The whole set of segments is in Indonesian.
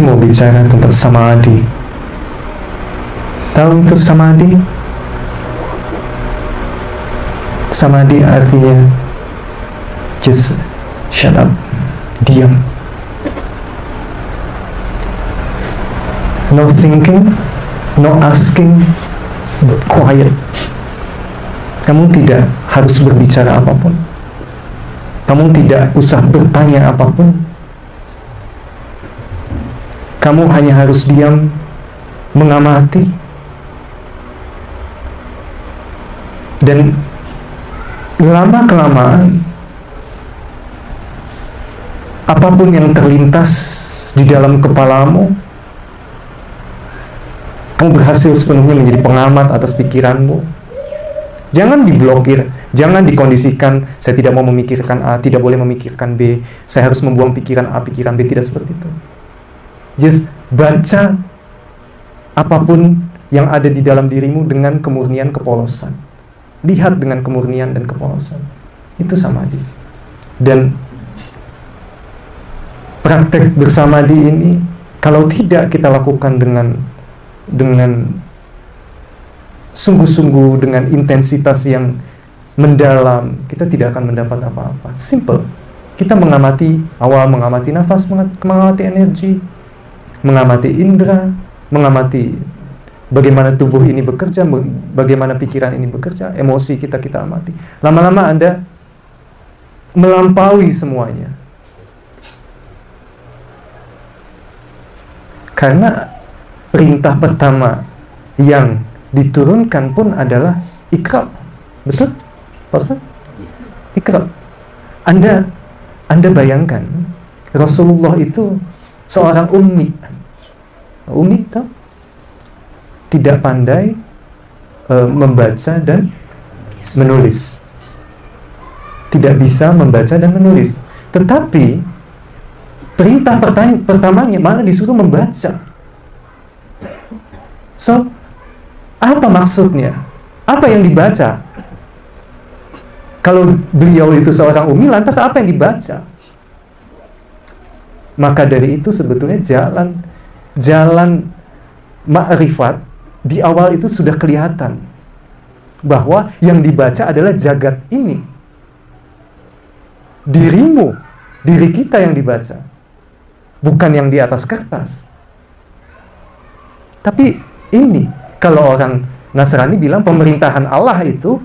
Saya mau bicara tentang samadhi. Tahu itu samadhi? Samadhi artinya just shut up, diam. No thinking, no asking, but quiet. Kamu tidak harus berbicara apapun. Kamu tidak usah bertanya apapun. Kamu hanya harus diam, mengamati. Dan lama-kelamaan, apapun yang terlintas di dalam kepalamu, kamu berhasil sepenuhnya menjadi pengamat atas pikiranmu. Jangan diblokir, jangan dikondisikan, saya tidak mau memikirkan A, tidak boleh memikirkan B, saya harus membuang pikiran A, pikiran B, tidak seperti itu. Just baca apapun yang ada di dalam dirimu dengan kemurnian kepolosan. Lihat dengan kemurnian dan kepolosan. Itu samadhi. Dan praktek bersamadhi ini, kalau tidak kita lakukan dengan sungguh-sungguh, dengan intensitas yang mendalam, kita tidak akan mendapat apa-apa. Simple. Kita mengamati awal, mengamati nafas, mengamati energi, mengamati indera, mengamati bagaimana tubuh ini bekerja, bagaimana pikiran ini bekerja, emosi kita amati. Lama-lama Anda melampaui semuanya. Karena perintah pertama yang diturunkan pun adalah ikra. Betul? Pak Ustaz? Ikra. Anda bayangkan, Rasulullah itu seorang ummi. Ummi tahu? Tidak pandai membaca dan menulis. Tidak bisa membaca dan menulis. Tetapi perintah pertamanya mana disuruh membaca. So, apa maksudnya? Apa yang dibaca? Kalau beliau itu seorang ummi, lantas apa yang dibaca? Maka dari itu sebetulnya jalan ma'rifat di awal itu sudah kelihatan bahwa yang dibaca adalah jagat ini. Dirimu, diri kita yang dibaca. Bukan yang di atas kertas. Tapi ini, kalau orang Nasrani bilang pemerintahan Allah itu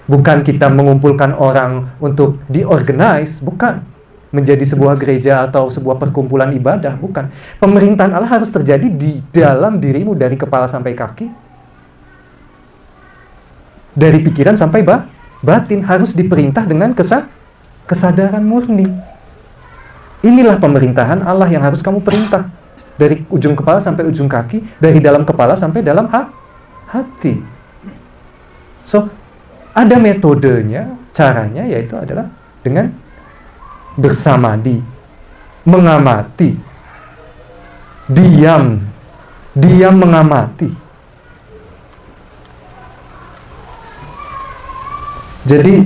bukan kita mengumpulkan orang untuk diorganize, bukan menjadi sebuah gereja atau sebuah perkumpulan ibadah, bukan. Pemerintahan Allah harus terjadi di dalam dirimu, dari kepala sampai kaki, dari pikiran sampai batin, harus diperintah dengan kesadaran murni. Inilah pemerintahan Allah yang harus kamu perintah, dari ujung kepala sampai ujung kaki, dari dalam kepala sampai dalam hati. So, ada metodenya, caranya, yaitu adalah dengan bersamadhi, mengamati, diam mengamati. Jadi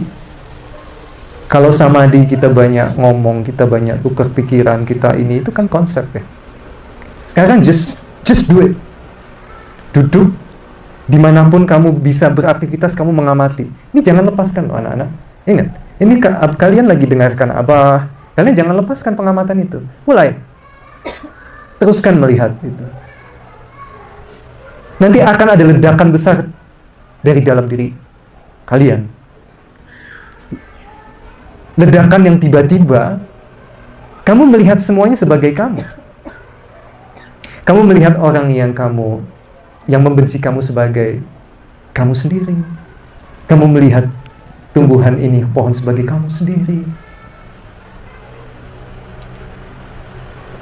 kalau samadhi kita banyak ngomong, kita banyak tukar pikiran, kita ini, itu kan konsep ya. Sekarang just do it. Duduk dimanapun kamu bisa beraktivitas, kamu mengamati. Ini jangan lepaskan loh anak-anak. Ingat, ini kalian lagi dengarkan Abah, kalian jangan lepaskan pengamatan itu. Mulai. Teruskan melihat itu. Nanti akan ada ledakan besar dari dalam diri kalian. Ledakan yang tiba-tiba, kamu melihat semuanya sebagai kamu. Kamu melihat orang yang membenci kamu sebagai kamu sendiri. Kamu melihat tumbuhan ini, pohon, sebagai kamu sendiri.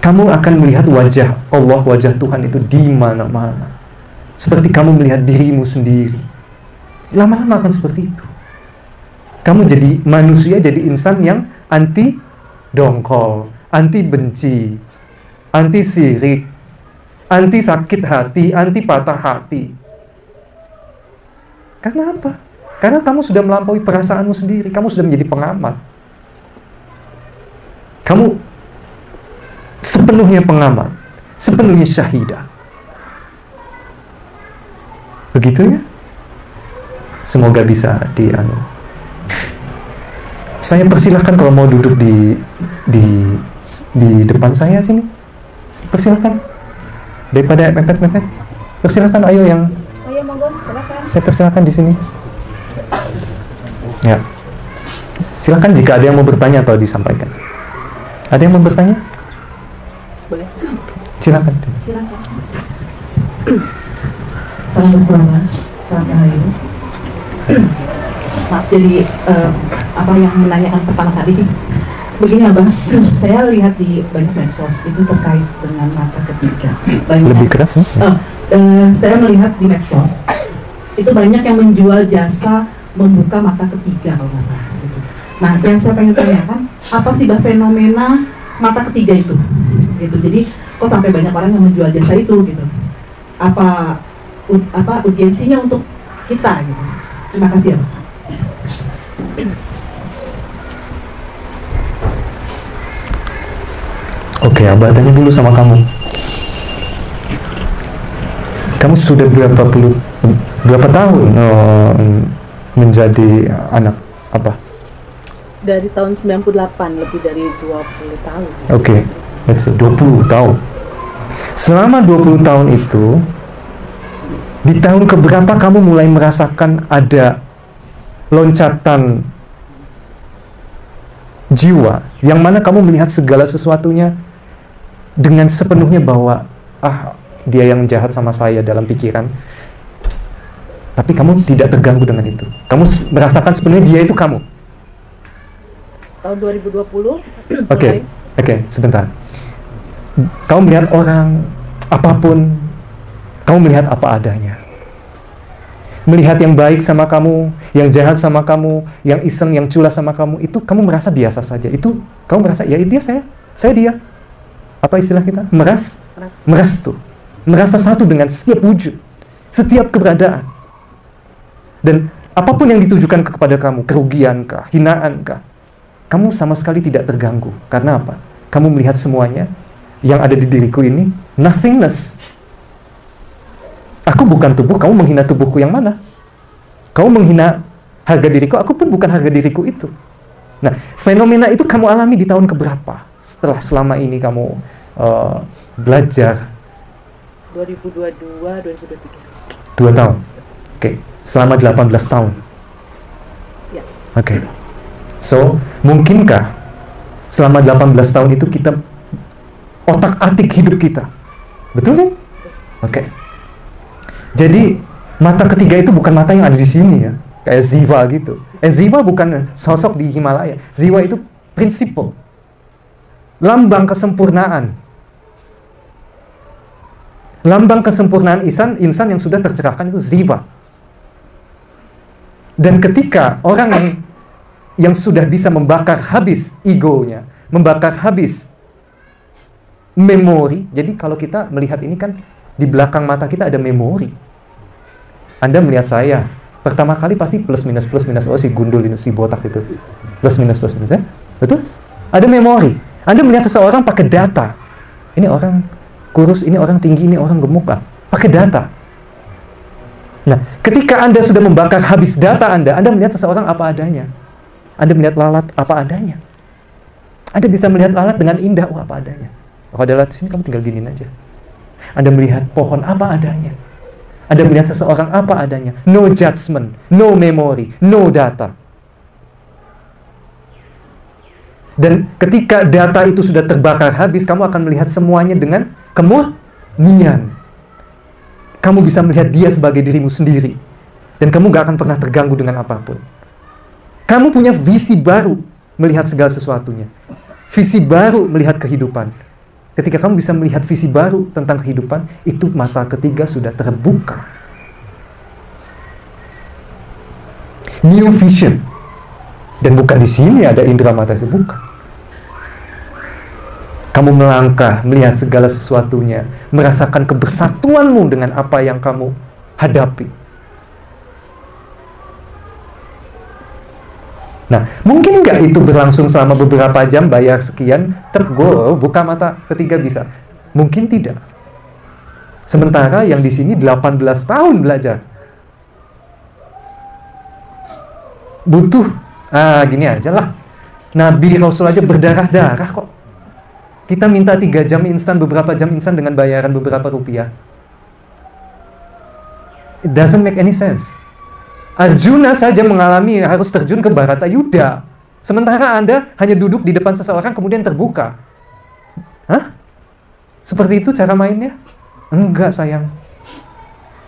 Kamu akan melihat wajah Allah, wajah Tuhan itu di mana-mana. Seperti kamu melihat dirimu sendiri. Lama-lama akan seperti itu. Kamu jadi manusia, jadi insan yang anti dongkol, anti benci, anti sirik, anti sakit hati, anti patah hati. Karena apa? Karena kamu sudah melampaui perasaanmu sendiri. Kamu sudah menjadi pengamat. Kamu sepenuhnya pengamat. sepenuhnya syahidah. Begitu ya? Semoga bisa Saya persilahkan kalau mau duduk di depan saya sini. Persilahkan. Daripada mepet-mepet. Persilahkan, ayo yang. Ayo monggo, silakan. Saya persilahkan di sini. Ya. Silakan jika ada yang mau bertanya atau disampaikan. Ada yang mau bertanya? Boleh. Silakan. Silakan. Salam bersama. Selamat hari ini. Maaf, jadi apa yang menanyakan pertama tadi begini Abah, saya lihat di banyak medsos itu terkait dengan mata ketiga. Lebih keras nih. Saya melihat di medsos itu banyak yang menjual jasa membuka mata ketiga kalau nggak salah. Gitu. Nah, yang saya pengen tanyakan, apa sih Bah fenomena mata ketiga itu? Gitu. Jadi kok sampai banyak orang yang menjual jasa itu gitu? Apa urgensinya untuk kita gitu? Terima kasih ya. Oke, Abah tanya dulu sama kamu. Kamu sudah berapa tahun menjadi anak apa? Dari tahun 98, lebih dari 20 tahun. Oke, 20 tahun. Selama 20 tahun itu, di tahun keberapa kamu mulai merasakan ada loncatan jiwa yang mana kamu melihat segala sesuatunya dengan sepenuhnya bahwa dia yang jahat sama saya dalam pikiran, tapi kamu tidak terganggu dengan itu. Kamu merasakan sebenarnya dia itu kamu. Tahun 2020. Oke, sebentar. Kamu melihat orang apapun, kamu melihat apa adanya. Melihat yang baik sama kamu, yang jahat sama kamu, yang iseng, yang culas sama kamu, itu kamu merasa biasa saja. Itu kamu merasa, ya dia saya dia. Apa istilah kita? Meras tuh. Merasa satu dengan setiap wujud, setiap keberadaan. Dan apapun yang ditujukan kepada kamu, kerugiankah, hinaankah, kamu sama sekali tidak terganggu. Karena apa? Kamu melihat semuanya yang ada di diriku ini, nothingness. Aku bukan tubuh, kamu menghina tubuhku yang mana? Kamu menghina harga diriku, aku pun bukan harga diriku itu. Nah, fenomena itu kamu alami di tahun keberapa? Setelah selama ini kamu belajar? 2022, 2023. 2 tahun? Oke. Selama 18 tahun? Ya. Oke. So, mungkinkah selama 18 tahun itu kita otak-atik hidup kita? Betul kan? Oke. Jadi mata ketiga itu bukan mata yang ada di sini ya, kayak Ziva gitu. Ziva bukan sosok di Himalaya. Ziva itu prinsipal, lambang kesempurnaan, lambang kesempurnaan insan yang sudah tercerahkan itu Ziva. Dan ketika orang yang sudah bisa membakar habis egonya, membakar habis memori. Jadi kalau kita melihat ini kan di belakang mata kita ada memori. Anda melihat saya, pertama kali pasti plus minus, oh si gundul ini, si botak itu. Plus minus ya? Betul? Ada memori. Anda melihat seseorang pakai data. Ini orang kurus, ini orang tinggi, ini orang gemuk. Pakai data. Nah, ketika Anda sudah membakar habis data Anda melihat seseorang apa adanya. Anda melihat lalat apa adanya. Anda bisa melihat lalat dengan indah, apa adanya. Kalau ada lalat di sini, kamu tinggal giniin aja. Anda melihat pohon apa adanya. Anda melihat seseorang apa adanya. No judgment, no memory, no data. Dan ketika data itu sudah terbakar habis, kamu akan melihat semuanya dengan kemurnian. Kamu bisa melihat dia sebagai dirimu sendiri. Dan kamu gak akan pernah terganggu dengan apapun. Kamu punya visi baru melihat segala sesuatunya. Visi baru melihat kehidupan. Ketika kamu bisa melihat visi baru tentang kehidupan, itu mata ketiga sudah terbuka. New vision. Dan bukan di sini ada indera mata itu, bukan. Kamu melangkah, melihat segala sesuatunya, merasakan kebersatuanmu dengan apa yang kamu hadapi. Nah, mungkin nggak itu berlangsung selama beberapa jam, bayar sekian, buka mata ketiga bisa? Mungkin tidak. Sementara yang di sini 18 tahun belajar. Butuh, gini aja lah. Nabi Rasul aja berdarah-darah kok. Kita minta 3 jam instan, beberapa jam instan dengan bayaran beberapa rupiah. It doesn't make any sense. Arjuna saja mengalami harus terjun ke Baratayuda. Sementara Anda hanya duduk di depan seseorang kemudian terbuka. Hah? Seperti itu cara mainnya? Enggak, sayang.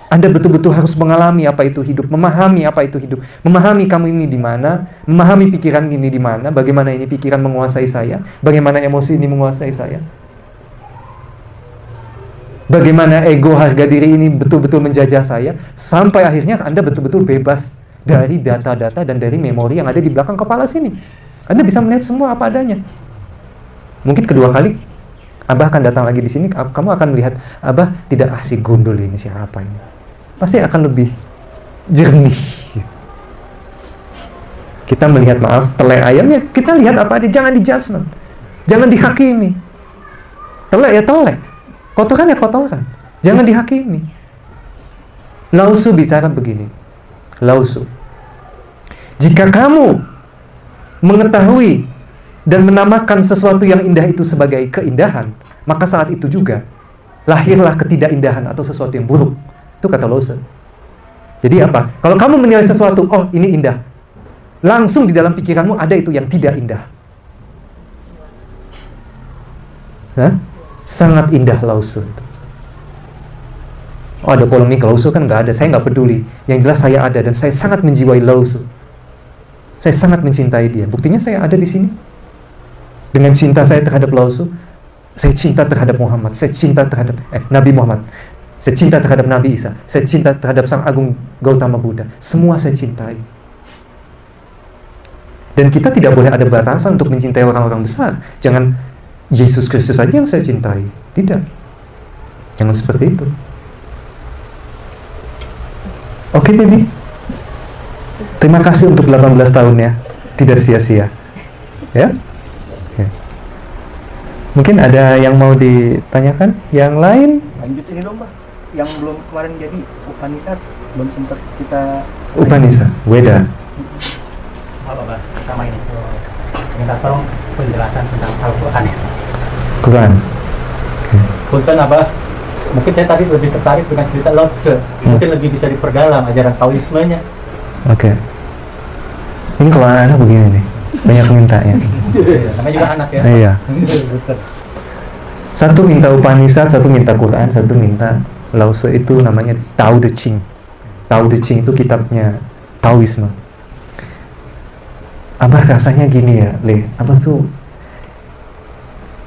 Anda betul-betul harus mengalami apa itu hidup, memahami apa itu hidup, memahami kamu ini di mana, memahami pikiran ini di mana, bagaimana ini pikiran menguasai saya, bagaimana emosi ini menguasai saya. Bagaimana ego harga diri ini betul-betul menjajah saya, sampai akhirnya Anda betul-betul bebas dari data-data dan dari memori yang ada di belakang kepala sini. Anda bisa melihat semua apa adanya. Mungkin kedua kali Abah akan datang lagi di sini, kamu akan melihat Abah tidak asik gundul ini siapa ini. Pasti akan lebih jernih. Kita melihat, maaf, telek ayamnya, kita lihat apa ada, jangan di judgment, jangan dihakimi. Telek ya telek, kotoran ya kotoran, jangan dihakimi. Lao Tzu bicara begini, Lao Tzu, jika kamu mengetahui dan menamakan sesuatu yang indah itu sebagai keindahan, maka saat itu juga lahirlah ketidakindahan atau sesuatu yang buruk. Itu kata Lao Tzu. Jadi apa? Kalau kamu menilai sesuatu, oh ini indah, langsung di dalam pikiranmu ada itu yang tidak indah. Hah? Sangat indah Lao Tzu itu. Oh, ada polemik Lao Tzu kan nggak ada, saya nggak peduli. Yang jelas saya ada dan saya sangat menjiwai Lao Tzu. Saya sangat mencintai dia. Buktinya saya ada di sini. Dengan cinta saya terhadap Lao Tzu, saya cinta terhadap Muhammad, saya cinta terhadap Nabi Muhammad, saya cinta terhadap Nabi Isa, saya cinta terhadap Sang Agung Gautama Buddha. Semua saya cintai. Dan kita tidak boleh ada batasan untuk mencintai orang-orang besar. Jangan Yesus Kristus saja yang saya cintai. Tidak. Jangan seperti itu. Oke, baby. Terima kasih untuk 18 tahunnya. Tidak sia-sia. Ya? Mungkin ada yang mau ditanyakan? Yang lain? Lanjut ini dong, Mbak. Yang belum kemarin jadi Upanishad, belum sempat kita... Upanishad, Weda. Halo, Mbak. Pertama ini, minta tolong penjelasan tentang Al-Quran. Quran. Punten, Abah. Mungkin saya tadi lebih tertarik dengan cerita Lao Tzu. Mungkin lebih bisa diperdalam ajaran Taoismenya. Oke. Ini kalau anak begini nih, banyak mintanya. Namanya juga anak ya. Iya. Satu minta Upanishad, satu minta Quran, satu minta Lao Tzu. Itu namanya Tao Te Ching. Tao Te Ching itu kitabnya Taoisme. Abah rasanya gini ya, Le. Abah tuh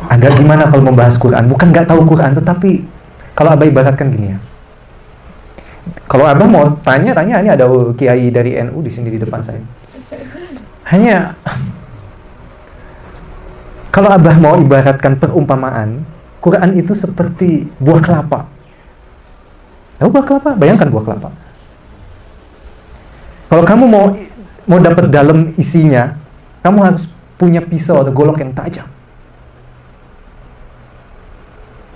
agak gimana kalau membahas Quran. Bukan nggak tahu Quran, tetapi kalau Abah ibaratkan gini ya. Kalau Abah mau tanya, ini ada kiai dari NU di sini di depan saya. Hanya kalau Abah mau ibaratkan perumpamaan, Quran itu seperti buah kelapa. Tahu buah kelapa? Bayangkan buah kelapa. Kalau kamu mau dapat dalam isinya, kamu harus punya pisau atau golok yang tajam.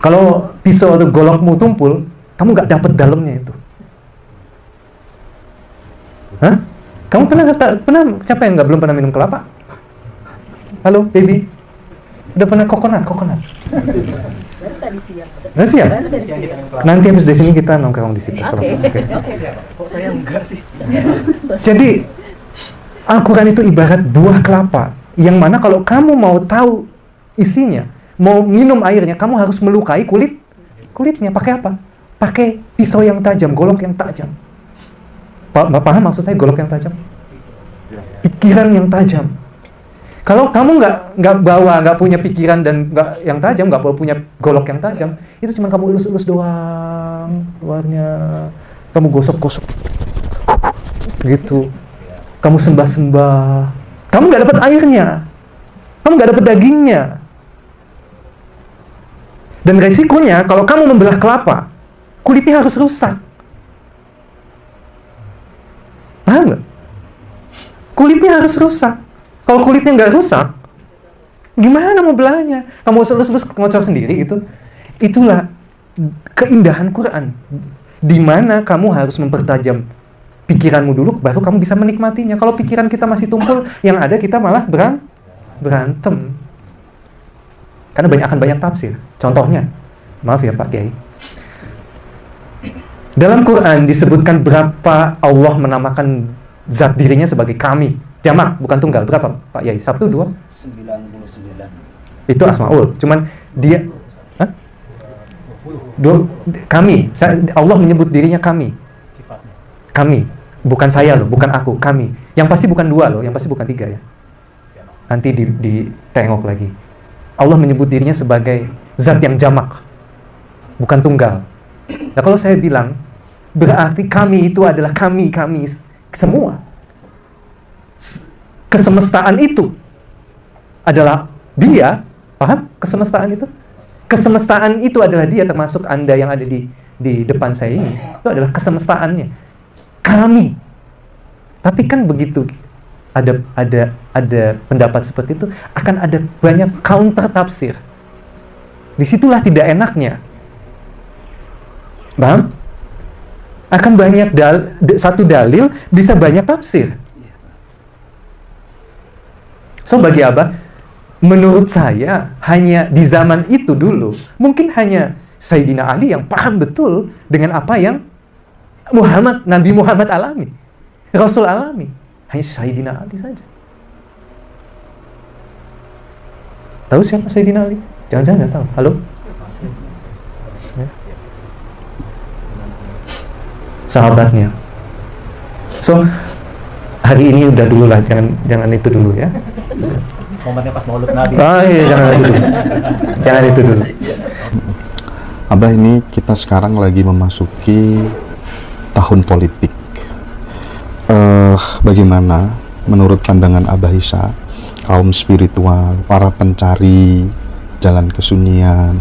Kalau pisau atau golokmu tumpul, kamu nggak dapat dalamnya itu. Hah? Kamu pernah siapa yang belum pernah minum kelapa? Halo, baby. Udah pernah kokonat? Baru tadi siang. Nggak siang? Baru tadi siang. Nanti habis dari sini kita nongkrong di situ. Oke. Kok saya enggak sih? Jadi Al-Quran itu ibarat buah kelapa, yang mana kalau kamu mau tahu isinya, mau minum airnya, kamu harus melukai kulitnya. Pakai apa? Pakai pisau yang tajam, golok yang tajam. Paham maksud saya golok yang tajam? Pikiran yang tajam. Kalau kamu nggak punya pikiran dan nggak yang tajam, nggak punya golok yang tajam, itu cuma kamu elus-elus doang luarnya, kamu gosok-gosok gitu, kamu sembah-sembah, kamu nggak dapat airnya, kamu nggak dapat dagingnya. Dan resikonya kalau kamu membelah kelapa, kulitnya harus rusak. Paham nggak? Kulitnya harus rusak. Kalau kulitnya nggak rusak, gimana mau belahnya? Kamu elus-elus ngocor sendiri gitu. Itulah keindahan Quran, di mana kamu harus mempertajam pikiranmu dulu, baru kamu bisa menikmatinya. Kalau pikiran kita masih tumpul, yang ada kita malah berantem. Karena akan banyak tafsir. Contohnya, maaf ya Pak Kiai, dalam Quran disebutkan berapa Allah menamakan zat dirinya sebagai kami. Jamak, bukan tunggal. Berapa Pak Kiai? 1, 2? 99. Itu Asmaul. Cuman dia kami. Allah menyebut dirinya kami. Kami. Bukan saya loh, bukan aku. Kami. Yang pasti bukan 2 loh, yang pasti bukan 3 ya. Nanti ditengok lagi. Allah menyebut dirinya sebagai zat yang jamak, bukan tunggal. Nah kalau saya bilang, berarti kami itu adalah kami semua. Kesemestaan itu adalah dia, paham? Kesemestaan itu adalah dia, termasuk Anda yang ada di depan saya ini. Itu adalah kesemestaannya. Kami. Tapi kan begitu ada pendapat seperti itu, akan ada banyak counter tafsir. Disitulah tidak enaknya. Paham? Akan banyak satu dalil bisa banyak tafsir. So bagi Abah, menurut saya hanya di zaman itu dulu mungkin hanya Sayyidina Ali yang paham betul dengan apa yang Nabi Muhammad alami, Rasul alami. Hanya Sayyidina Ali saja. Tahu siapa Sayyidina Ali? Jangan-jangan nggak tahu. Halo? Ya. Sahabatnya. So hari ini udah dulu lah, jangan itu dulu ya. Momennya pas Maulid Nabi. Oh iya, jangan itu dulu. Abah, ini kita sekarang lagi memasuki tahun politik. Bagaimana menurut pandangan Abah Isa, kaum spiritual, para pencari jalan kesunyian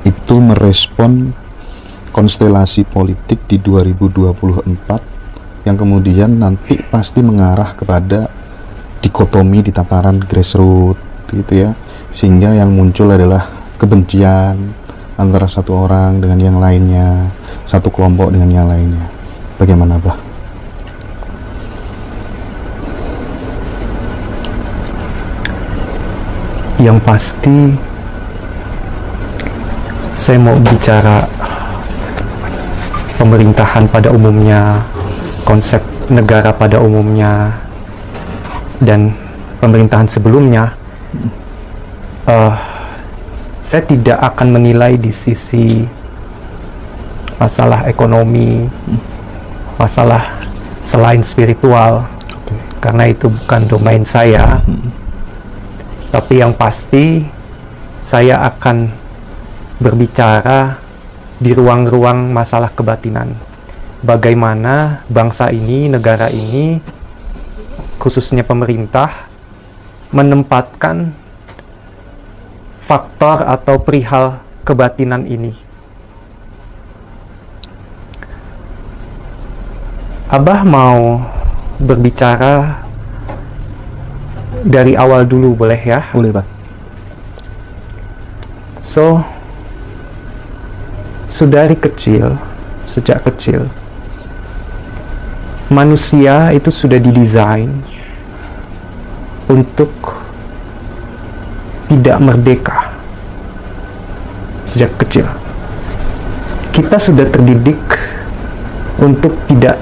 itu merespon konstelasi politik di 2024 yang kemudian nanti pasti mengarah kepada dikotomi di tataran grassroots gitu ya, sehingga yang muncul adalah kebencian antara satu orang dengan yang lainnya, satu kelompok dengan yang lainnya. Bagaimana Bah? Yang pasti saya mau bicara pemerintahan pada umumnya, konsep negara pada umumnya, dan pemerintahan sebelumnya. Saya tidak akan menilai di sisi masalah ekonomi, masalah selain spiritual, karena itu bukan domain saya. Tapi yang pasti saya akan berbicara di ruang-ruang masalah kebatinan. Bagaimana bangsa ini, negara ini, khususnya pemerintah, menempatkan faktor atau perihal kebatinan ini. Abah mau berbicara dari awal dulu, boleh ya? Boleh Pak. So, sejak kecil, manusia itu sudah didesain untuk tidak merdeka. Sejak kecil kita sudah terdidik untuk tidak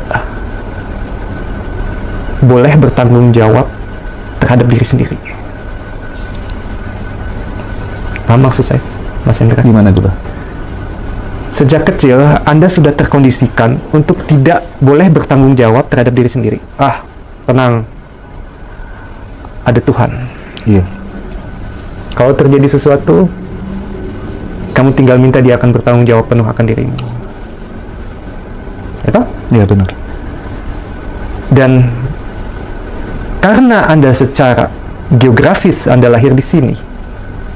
boleh bertanggung jawab terhadap diri sendiri. Paham maksud saya, Mas Hendra? Gimana tuh Pak? Sejak kecil Anda sudah terkondisikan untuk tidak boleh bertanggung jawab terhadap diri sendiri. Tenang, ada Tuhan. Iya. Kalau terjadi sesuatu, kamu tinggal minta, dia akan bertanggung jawab penuh akan dirimu. Itu? Iya benar. Dan karena Anda secara geografis Anda lahir di sini,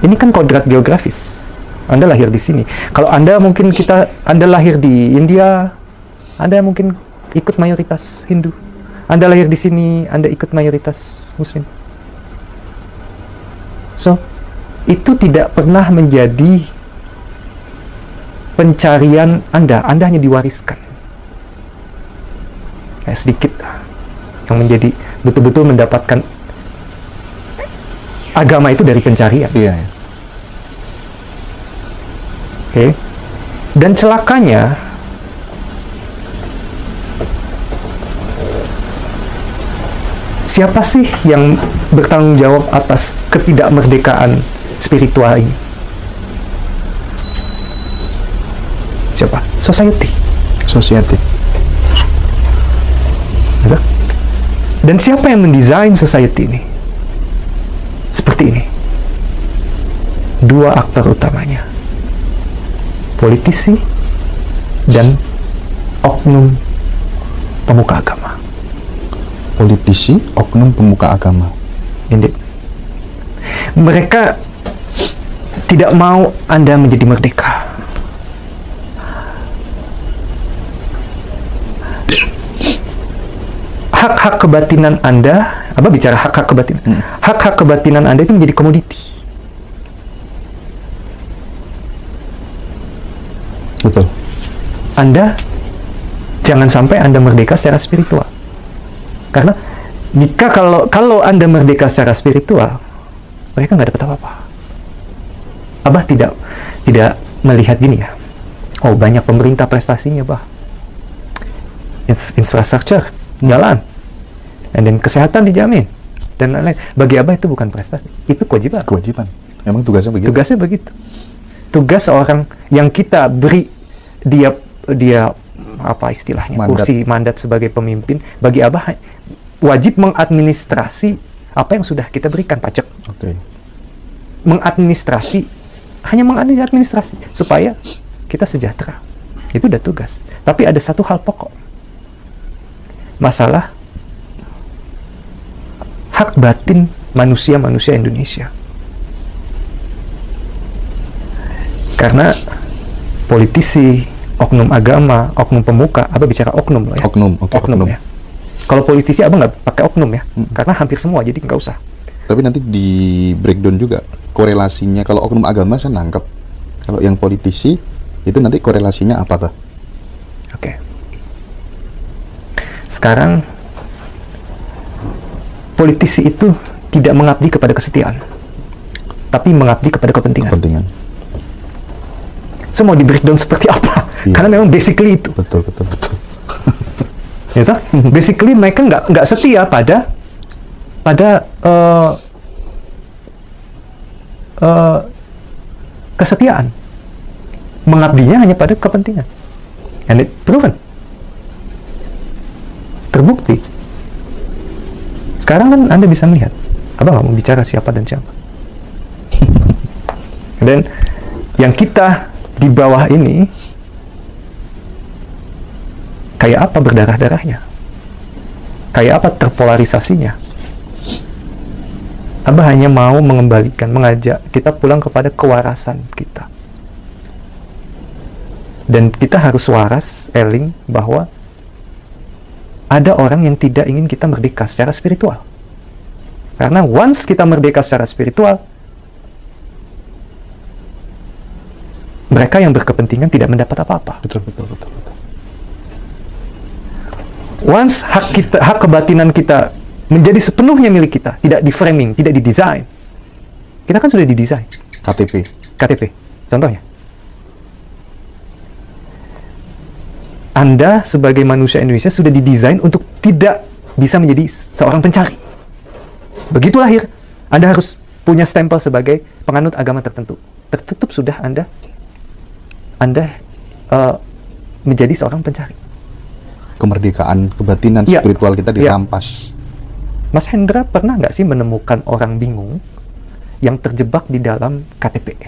ini kan kodrat geografis. Anda lahir di sini. Kalau Anda mungkin Anda lahir di India, Anda mungkin ikut mayoritas Hindu. Anda lahir di sini, Anda ikut mayoritas Muslim. So, itu tidak pernah menjadi pencarian Anda hanya diwariskan. Sedikit yang menjadi betul-betul mendapatkan agama itu dari pencarian. Iya. Oke. Dan celakanya siapa sih yang bertanggung jawab atas ketidakmerdekaan spiritual ini? Siapa? Society. Dan siapa yang mendesain society ini? Seperti ini. Dua aktor utamanya. Politisi dan oknum pemuka agama. Politisi, oknum pemuka agama. Indeed. Mereka tidak mau Anda menjadi merdeka. Hak-hak kebatinan Anda, bicara hak-hak kebatinan. Hak-hak kebatinan Anda itu menjadi komoditi. Betul. Anda jangan sampai Anda merdeka secara spiritual. Karena jika kalau Anda merdeka secara spiritual, mereka nggak dapat apa-apa. Abah tidak melihat gini ya. Oh, banyak pemerintah prestasinya, Bah. Infrastruktur, jalan, and then kesehatan dijamin, dan lain-lain. Bagi Abah itu bukan prestasi, itu kewajiban. Memang tugasnya begitu. Tugas seorang yang kita beri dia apa istilahnya, kursi mandat sebagai pemimpin, bagi Abah wajib mengadministrasi apa yang sudah kita berikan, pajak. Hanya mengadministrasi supaya kita sejahtera. Itu udah tugas. Tapi ada satu hal pokok. Masalah hak batin manusia Indonesia. Karena politisi, oknum agama, oknum pemuka, bicara oknum loh ya. Oknum ya. Kalau politisi nggak pakai oknum ya, karena hampir semua, jadi nggak usah. Tapi nanti di breakdown juga korelasinya. Kalau oknum agama saya nangkep. Kalau yang politisi itu nanti korelasinya apa, Bah? Oke. Sekarang politisi itu tidak mengabdi kepada kesetiaan, tapi mengabdi kepada kepentingan. So, mau di breakdown seperti apa? Iya. Karena memang basically itu. Betul. Ya toh? Basically mereka nggak setia pada kesetiaan. Mengabdinya hanya pada kepentingan. And it proven. Terbukti. Sekarang kan Anda bisa melihat. Abang nggak mau bicara siapa dan siapa. Dan yang kita di bawah ini kayak apa berdarah-darahnya, kayak apa terpolarisasinya. Abah hanya mau mengajak kita pulang kepada kewarasan kita. Dan kita harus waras, eling, bahwa ada orang yang tidak ingin kita merdeka secara spiritual. Karena once kita merdeka secara spiritual, mereka yang berkepentingan tidak mendapat apa-apa. Betul. Once hak kebatinan kita menjadi sepenuhnya milik kita, tidak di framing, tidak didesain. Kita kan sudah didesain. KTP, contohnya. Anda sebagai manusia Indonesia sudah didesain untuk tidak bisa menjadi seorang pencari. Begitu lahir, Anda harus punya stempel sebagai penganut agama tertentu. Tertutup sudah Anda menjadi seorang pencari. Kemerdekaan, kebatinan spiritual kita dirampas. Mas Hendra pernah nggak sih menemukan orang bingung yang terjebak di dalam KTP?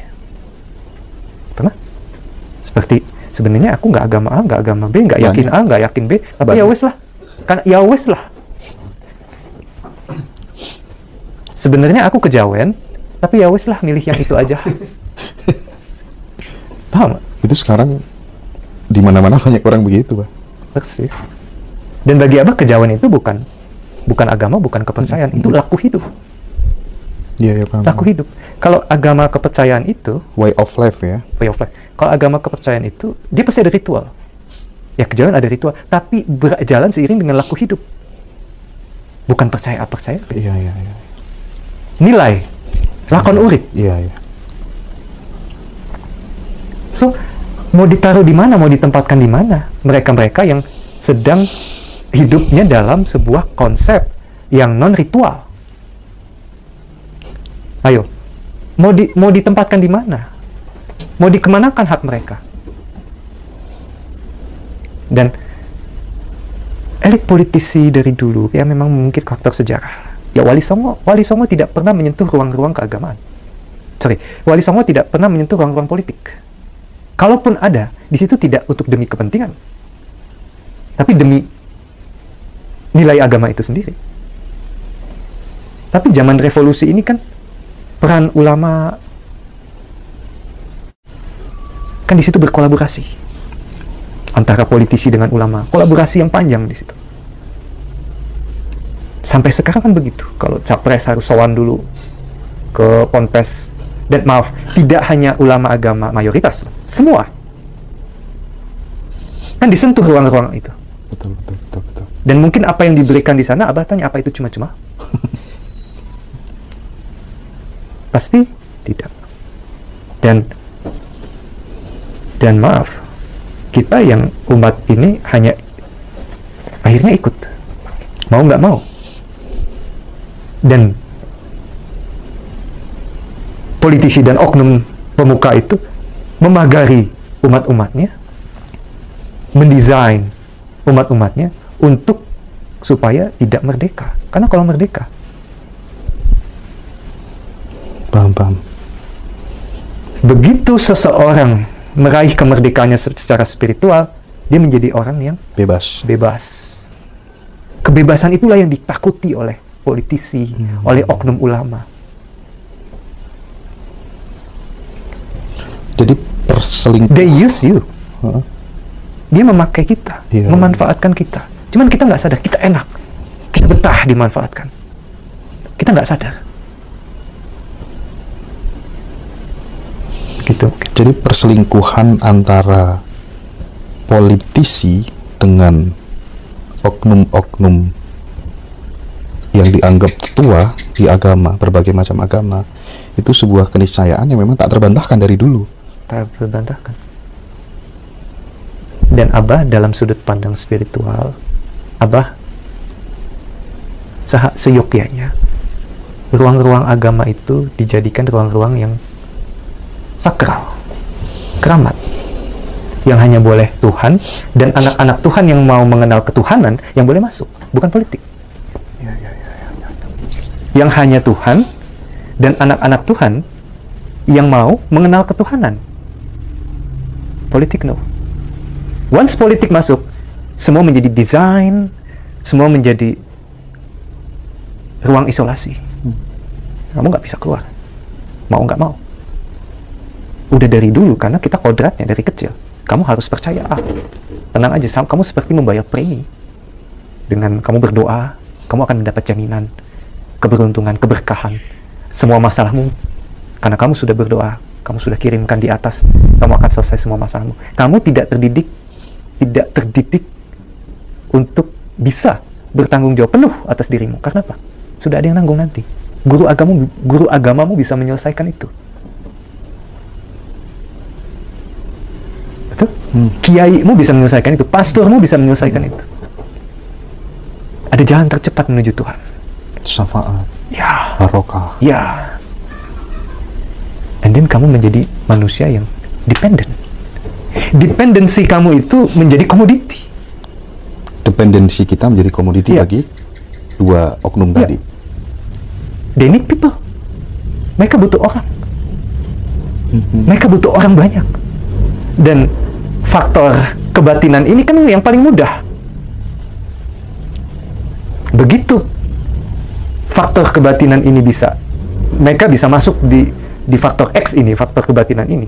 Pernah? Seperti, sebenarnya aku nggak agama A, nggak agama B, nggak yakin A, nggak yakin B, tapi ya wes lah. Kan ya wes lah. Sebenarnya aku kejawen, tapi ya wes lah, milih yang itu aja. Paham? Itu sekarang di mana-mana banyak orang begitu, Pak. Persis. Dan bagi Abah, kejawen itu bukan agama, bukan kepercayaan, itu laku hidup. Iya, paham. Laku hidup. Kalau agama kepercayaan itu way of life ya. Way of life. Kalau agama kepercayaan itu, dia pasti ada ritual. Ya, kejalan ada ritual, tapi berjalan seiring dengan laku hidup. Bukan percaya apa percaya. Iya. Nilai, lakon urip. Iya. So, mau ditaruh di mana, mau ditempatkan di mana? Mereka-mereka yang sedang hidupnya dalam sebuah konsep yang non-ritual. Ayo, mau ditempatkan di mana? Mau dikemanakan hak mereka? Dan elit politisi dari dulu, ya memang mungkin faktor sejarah. Ya Wali Songo tidak pernah menyentuh ruang-ruang keagamaan. Wali Songo tidak pernah menyentuh ruang-ruang politik. Kalaupun ada, di situ tidak untuk demi kepentingan, tapi demi nilai agama itu sendiri. Tapi zaman revolusi ini kan peran ulama kan di situ berkolaborasi antara politisi dengan ulama, kolaborasi yang panjang di situ. Sampai sekarang kan begitu. Kalau capres harus sowan dulu ke ponpes. Dan maaf, tidak hanya ulama agama mayoritas, semua kan disentuh ruang-ruang itu. Betul. Dan mungkin apa yang diberikan di sana, Abah tanya, apa itu cuma-cuma? Pasti tidak. Dan maaf, kita yang umat ini hanya akhirnya ikut, mau nggak mau. Dan politisi dan oknum pemuka itu memagari umat-umatnya, mendesain umat-umatnya untuk supaya tidak merdeka. Karena kalau merdeka, Paham. begitu seseorang meraih kemerdekaannya secara spiritual, dia menjadi orang yang Bebas. Kebebasan itulah yang ditakuti oleh politisi, oleh oknum ulama. Jadi perselingkuhan. They use you. Dia memakai kita, memanfaatkan kita. Cuman kita nggak sadar, kita enak, kita betah dimanfaatkan. Kita nggak sadar. Gitu. Jadi perselingkuhan antara politisi dengan oknum-oknum yang dianggap tua di agama, berbagai macam agama, itu sebuah keniscayaan yang memang tak terbantahkan dari dulu. Tak terbantahkan. Dan Abah dalam sudut pandang spiritual, Abah seyogyanya ruang-ruang agama itu dijadikan ruang-ruang yang sakral, keramat, yang hanya boleh Tuhan dan anak-anak Tuhan yang mau mengenal ketuhanan yang boleh masuk, bukan politik. Yang hanya Tuhan dan anak-anak Tuhan yang mau mengenal ketuhanan. Politik no. Once politik masuk, semua menjadi desain, semua menjadi ruang isolasi. Kamu nggak bisa keluar, mau nggak mau. Udah dari dulu, karena kita kodratnya dari kecil. Kamu harus percaya, tenang aja, kamu seperti membayar premi. Dengan kamu berdoa, kamu akan mendapat jaminan, keberuntungan, keberkahan, semua masalahmu. Karena kamu sudah berdoa, kamu sudah kirimkan di atas, kamu akan selesai semua masalahmu. Kamu tidak terdidik untuk bisa bertanggung jawab penuh atas dirimu. Karena apa? Sudah ada yang nanggung nanti. Guru agamamu bisa menyelesaikan itu. Betul? Kiaimu bisa menyelesaikan itu, pastormu bisa menyelesaikan itu. Ada jalan tercepat menuju Tuhan. Syafaat. Ya. Barokah. Ya. And then kamu menjadi manusia yang dependent. Dependensi kamu itu menjadi komoditi. Dependensi kita menjadi komoditi bagi dua oknum tadi. They need people. Mereka butuh orang. Mereka butuh orang banyak. Dan faktor kebatinan ini kan yang paling mudah. Begitu faktor kebatinan ini mereka bisa masuk di faktor X ini, faktor kebatinan ini,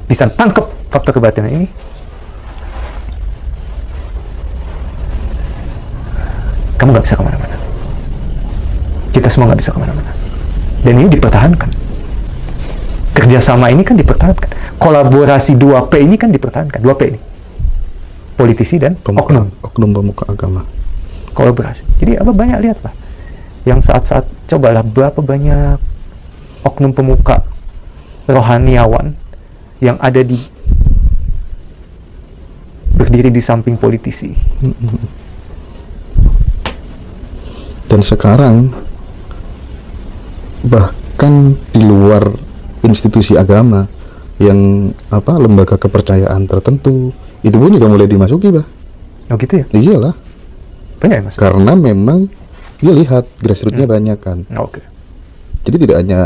bisa tangkap faktor kebatinan ini, kamu nggak bisa kemana-mana. Kita semua nggak bisa kemana-mana. Dan ini dipertahankan. kerjasama ini kan dipertahankan, kolaborasi 2P ini kan dipertahankan, 2P ini, politisi dan oknum pemuka agama. Kolaborasi. Jadi Abah banyak lihat lah, yang saat-saat cobalah berapa banyak oknum pemuka rohaniawan yang ada berdiri di samping politisi. Dan sekarang bahkan di luar institusi agama yang lembaga kepercayaan tertentu itu pun juga mulai dimasuki, Bah. Oh gitu ya? Iyalah. Banyak ya, Mas? Karena memang dia lihat grassroots-nya banyak kan. Oke. Jadi tidak hanya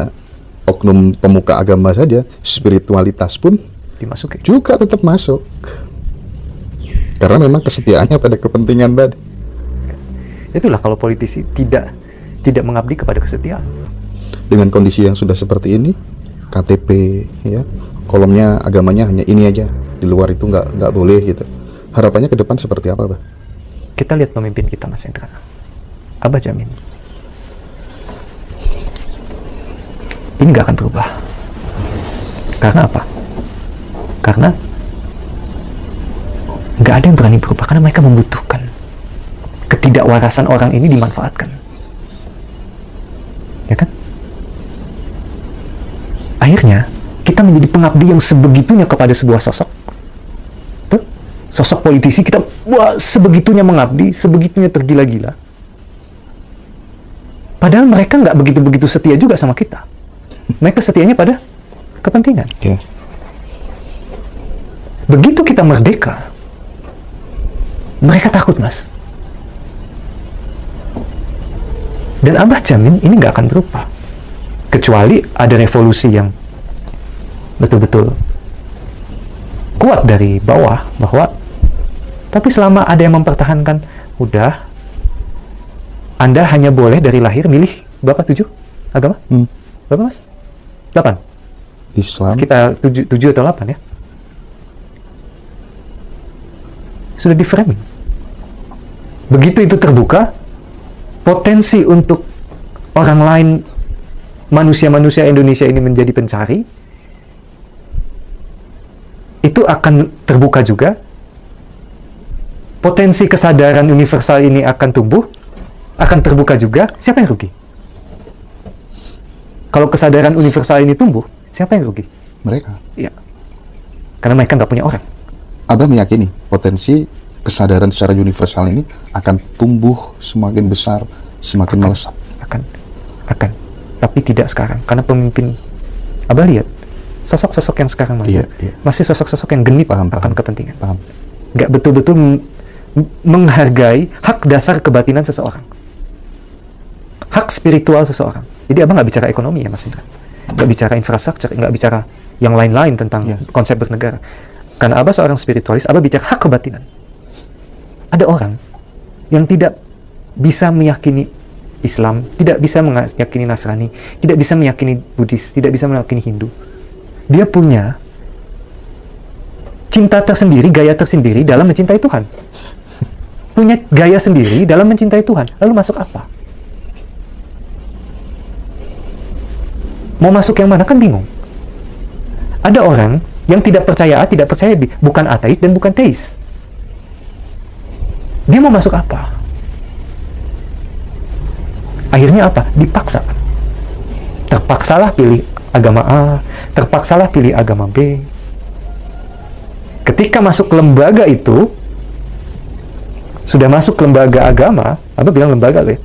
oknum pemuka agama saja, spiritualitas pun Dimasuki. juga tetap masuk. Karena memang kesetiaannya pada kepentingan tadi. Itulah kalau politisi tidak mengabdi kepada kesetiaan. Dengan kondisi yang sudah seperti ini, KTP ya, kolomnya agamanya hanya ini aja, di luar itu nggak boleh gitu. Harapannya ke depan seperti apa, Bah? Kita lihat pemimpin kita, Mas Hendra. Abah jamin ini nggak akan berubah. Karena apa? Karena nggak ada yang berani berubah, karena mereka membutuhkan ketidakwarasan orang ini dimanfaatkan, ya kan? Akhirnya kita menjadi pengabdi yang sebegitunya kepada sebuah sosok. Tuh, sosok politisi kita sebegitunya mengabdi, sebegitunya tergila-gila. Padahal mereka nggak begitu-begitu setia juga sama kita. Mereka setianya pada kepentingan. Yeah. Begitu kita merdeka, mereka takut, Mas. Dan Abah jamin ini nggak akan berubah. Kecuali ada revolusi yang betul-betul kuat dari bawah, bahwa tapi selama ada yang mempertahankan, udah, Anda hanya boleh dari lahir milih berapa, 7 agama? Berapa, Mas? 8? Islam. Kita 7 atau 8 ya? Sudah di framing. Begitu itu terbuka, potensi untuk orang lain, manusia-manusia Indonesia ini menjadi pencari, itu akan terbuka juga. Potensi kesadaran universal ini akan tumbuh, akan terbuka juga. Siapa yang rugi? Kalau kesadaran universal ini tumbuh, siapa yang rugi? Mereka. Ya, karena mereka nggak punya orang. Abah meyakini potensi kesadaran secara universal ini akan tumbuh semakin besar, semakin melesat. Akan. Tapi tidak sekarang, karena pemimpin, Abah lihat sosok-sosok yang sekarang masih sosok-sosok yang genit akan kepentingan. Paham. Nggak betul-betul menghargai hak dasar kebatinan seseorang, hak spiritual seseorang. Jadi Abah nggak bicara ekonomi ya, Mas Indra, nggak bicara infrastruktur, nggak bicara yang lain-lain tentang konsep bernegara. Karena Abah seorang spiritualis, Abah bicara hak kebatinan. Ada orang yang tidak bisa meyakini Islam, tidak bisa meyakini Nasrani, tidak bisa meyakini Buddhis, tidak bisa meyakini Hindu. Dia punya cinta tersendiri, gaya tersendiri dalam mencintai Tuhan. Punya gaya sendiri dalam mencintai Tuhan. Lalu masuk apa? Mau masuk yang mana kan bingung. Ada orang yang tidak percaya A, tidak percaya B, bukan ateis dan bukan teis. Dia mau masuk apa? Akhirnya apa? Dipaksa. Terpaksalah pilih agama A, terpaksalah pilih agama B. Ketika masuk lembaga itu, sudah masuk lembaga agama, Abah bilang lembaga loh ya,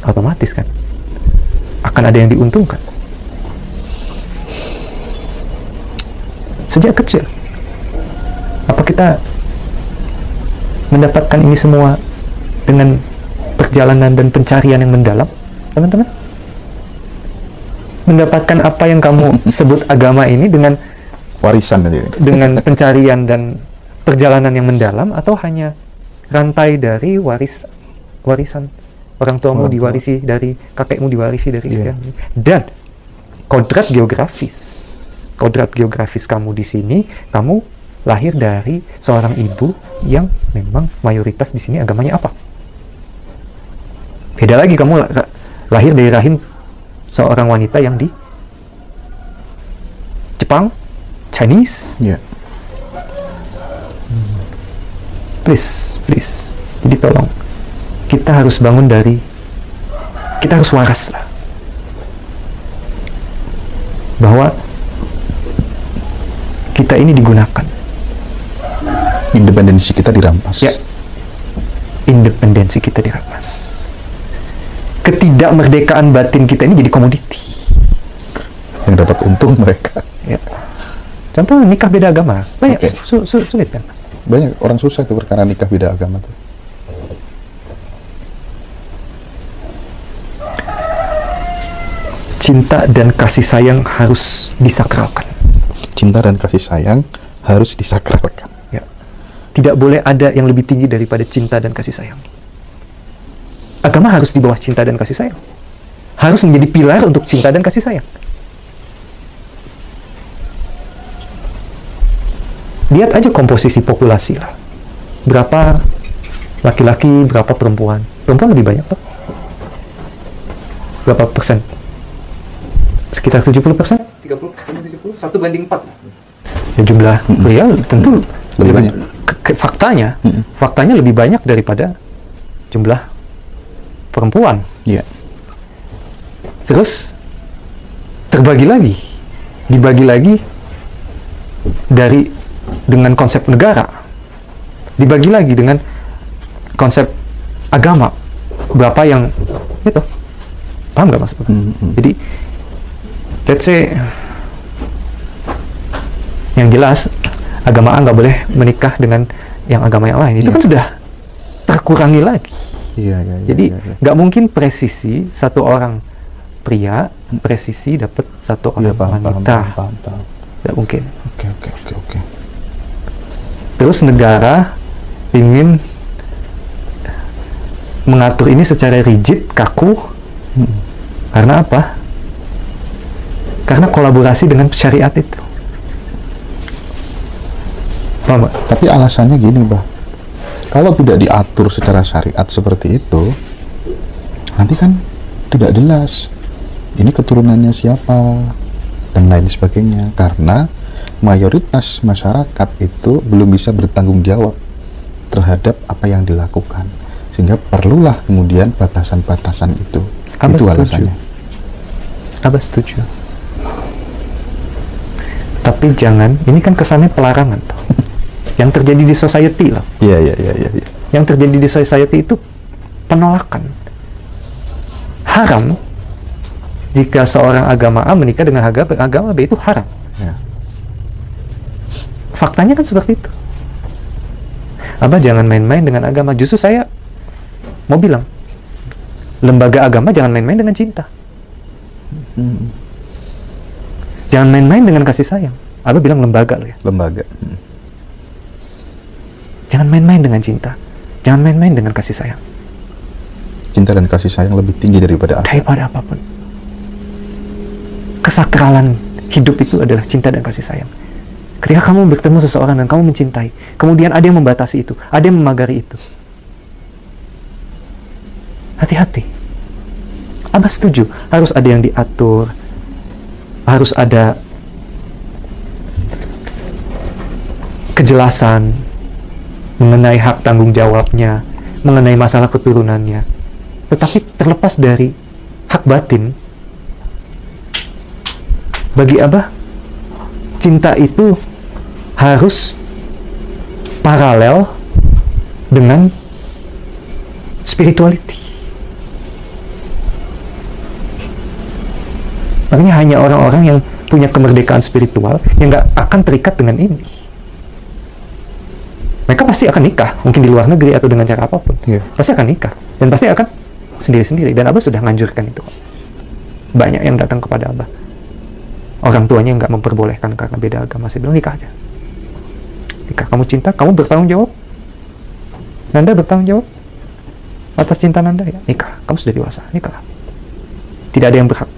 otomatis kan akan ada yang diuntungkan. Sejak kecil, apa kita mendapatkan ini semua dengan perjalanan dan pencarian yang mendalam, teman-teman? Mendapatkan apa yang kamu sebut agama ini dengan Warisan tadi. dengan pencarian dan perjalanan yang mendalam, atau hanya rantai dari warisan orang tuamu diwarisi dari kakekmu, diwarisi dari dan kodrat geografis kamu di sini, kamu lahir dari seorang ibu yang memang mayoritas di sini agamanya apa. Beda lagi kamu lahir dari rahim seorang wanita yang di Jepang, Chinese. Ya. Please. Jadi tolong, kita harus bangun dari, kita harus waras lah, bahwa kita ini digunakan. Independensi kita dirampas. Ya, independensi kita dirampas. Ketidakmerdekaan batin kita ini jadi komoditi. Yang dapat untung mereka. Ya. Contoh nikah beda agama, banyak Oke. sulit kan mas? Banyak orang susah itu perkara nikah beda agama tuh. Cinta dan kasih sayang harus disakralkan. Cinta dan kasih sayang harus disakralkan. Ya. Tidak boleh ada yang lebih tinggi daripada cinta dan kasih sayang. Agama harus di bawah cinta dan kasih sayang. Harus menjadi pilar untuk cinta dan kasih sayang. Lihat aja komposisi populasi lah. Berapa laki-laki, berapa perempuan. Perempuan lebih banyak, Pak. Berapa persen? Sekitar 70%? 30, 70, 1/4. Ya, jumlah pria tentu Lebih banyak. Faktanya lebih banyak daripada jumlah perempuan. Iya. Terus dibagi lagi dengan konsep negara, dibagi lagi dengan konsep agama, berapa yang itu, paham nggak mas? Jadi let's say yang jelas agama A nggak boleh menikah dengan yang agama yang lain, itu kan sudah terkurangi lagi. Iya. Jadi nggak mungkin presisi satu orang pria presisi dapat satu orang wanita. Paham. Nggak mungkin. Oke. Terus negara ingin mengatur ini secara rigid, kaku. Karena apa? Karena kolaborasi dengan syariat itu. Paham nggak? Tapi alasannya gini, Bah. Kalau tidak diatur secara syariat seperti itu, nanti kan tidak jelas ini keturunannya siapa dan lain sebagainya, karena mayoritas masyarakat itu belum bisa bertanggung jawab terhadap apa yang dilakukan, sehingga perlulah kemudian batasan-batasan itu. Abah Itu setuju. alasannya. Abah setuju. Tapi jangan, ini kan kesannya pelarangan tuh. Yang terjadi di society lah. Iya. Yang terjadi di society itu penolakan. Haram jika seorang agama A menikah dengan agama B, itu haram. Ya. Faktanya kan seperti itu. Abah jangan main-main dengan agama. Justru saya mau bilang, lembaga agama jangan main-main dengan cinta. Jangan main-main dengan kasih sayang. Abah bilang lembaga loh ya. Lembaga. Jangan main-main dengan cinta. Jangan main-main dengan kasih sayang. Cinta dan kasih sayang lebih tinggi daripada apa? Daripada apapun. Kesakralan hidup itu adalah cinta dan kasih sayang. Ketika kamu bertemu seseorang dan kamu mencintai, kemudian ada yang membatasi itu, ada yang memagari itu. Hati-hati. Abah setuju, harus ada yang diatur, harus ada kejelasan mengenai hak tanggung jawabnya, mengenai masalah keturunannya. Tetapi terlepas dari hak batin, bagi Abah, cinta itu harus paralel dengan spirituality. Makanya hanya orang-orang yang punya kemerdekaan spiritual yang nggak akan terikat dengan ini. Mereka pasti akan nikah, mungkin di luar negeri atau dengan cara apapun. Pasti akan nikah, dan pasti akan sendiri-sendiri. Dan Abah sudah nganjurkan itu. Banyak yang datang kepada Abah, orang tuanya nggak memperbolehkan karena beda agama. Saya bilang nikah aja. Nikah, kamu cinta, kamu bertanggung jawab. Nanda bertanggung jawab atas cinta Nanda, ya nikah. Kamu sudah dewasa, nikah. Tidak ada yang berhak.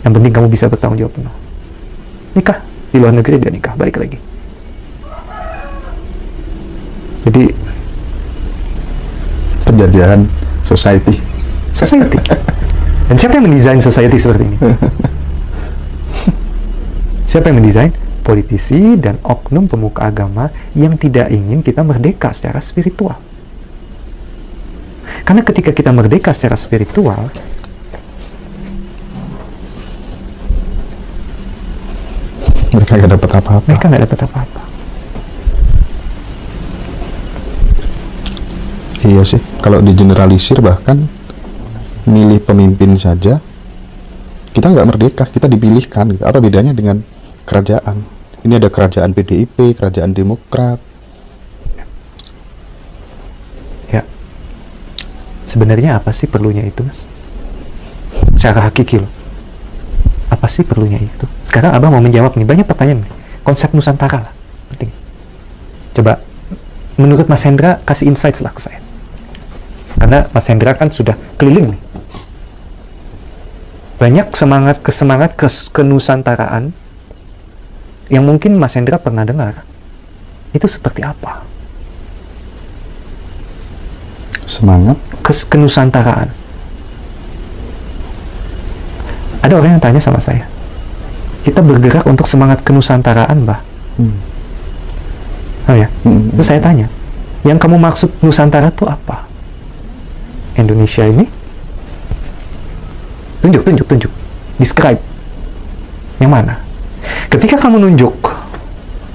Yang penting kamu bisa bertanggung jawab penuh. Nikah, di luar negeri dia nikah, balik lagi. Jadi penjajahan society. Dan siapa yang mendesain society seperti ini? Siapa yang mendesain? Politisi dan oknum pemuka agama yang tidak ingin kita merdeka secara spiritual. Karena ketika kita merdeka secara spiritual, mereka nggak dapat apa-apa. Mereka nggak dapat apa-apa. Iya sih, kalau digeneralisir bahkan milih pemimpin saja kita nggak merdeka, kita dipilihkan gitu. Apa bedanya dengan kerajaan? Ini ada kerajaan PDIP, kerajaan Demokrat. Ya, sebenarnya apa sih perlunya itu, Mas? Secara hakiki loh, apa sih perlunya itu? Sekarang Abang mau menjawab nih, banyak pertanyaan nih. Konsep Nusantara lah, penting. Coba, menurut Mas Hendra, kasih insights lah ke saya. Karena Mas Hendra kan sudah keliling nih. Banyak semangat kenusantaraan yang mungkin Mas Hendra pernah dengar. Itu seperti apa? Semangat kenusantaraan. Ada orang yang tanya sama saya, kita bergerak untuk semangat kenusantaraan, Mbah. Oh ya? Terus saya tanya, yang kamu maksud Nusantara itu apa? Indonesia ini? Tunjuk. Describe. Yang mana? Ketika kamu nunjuk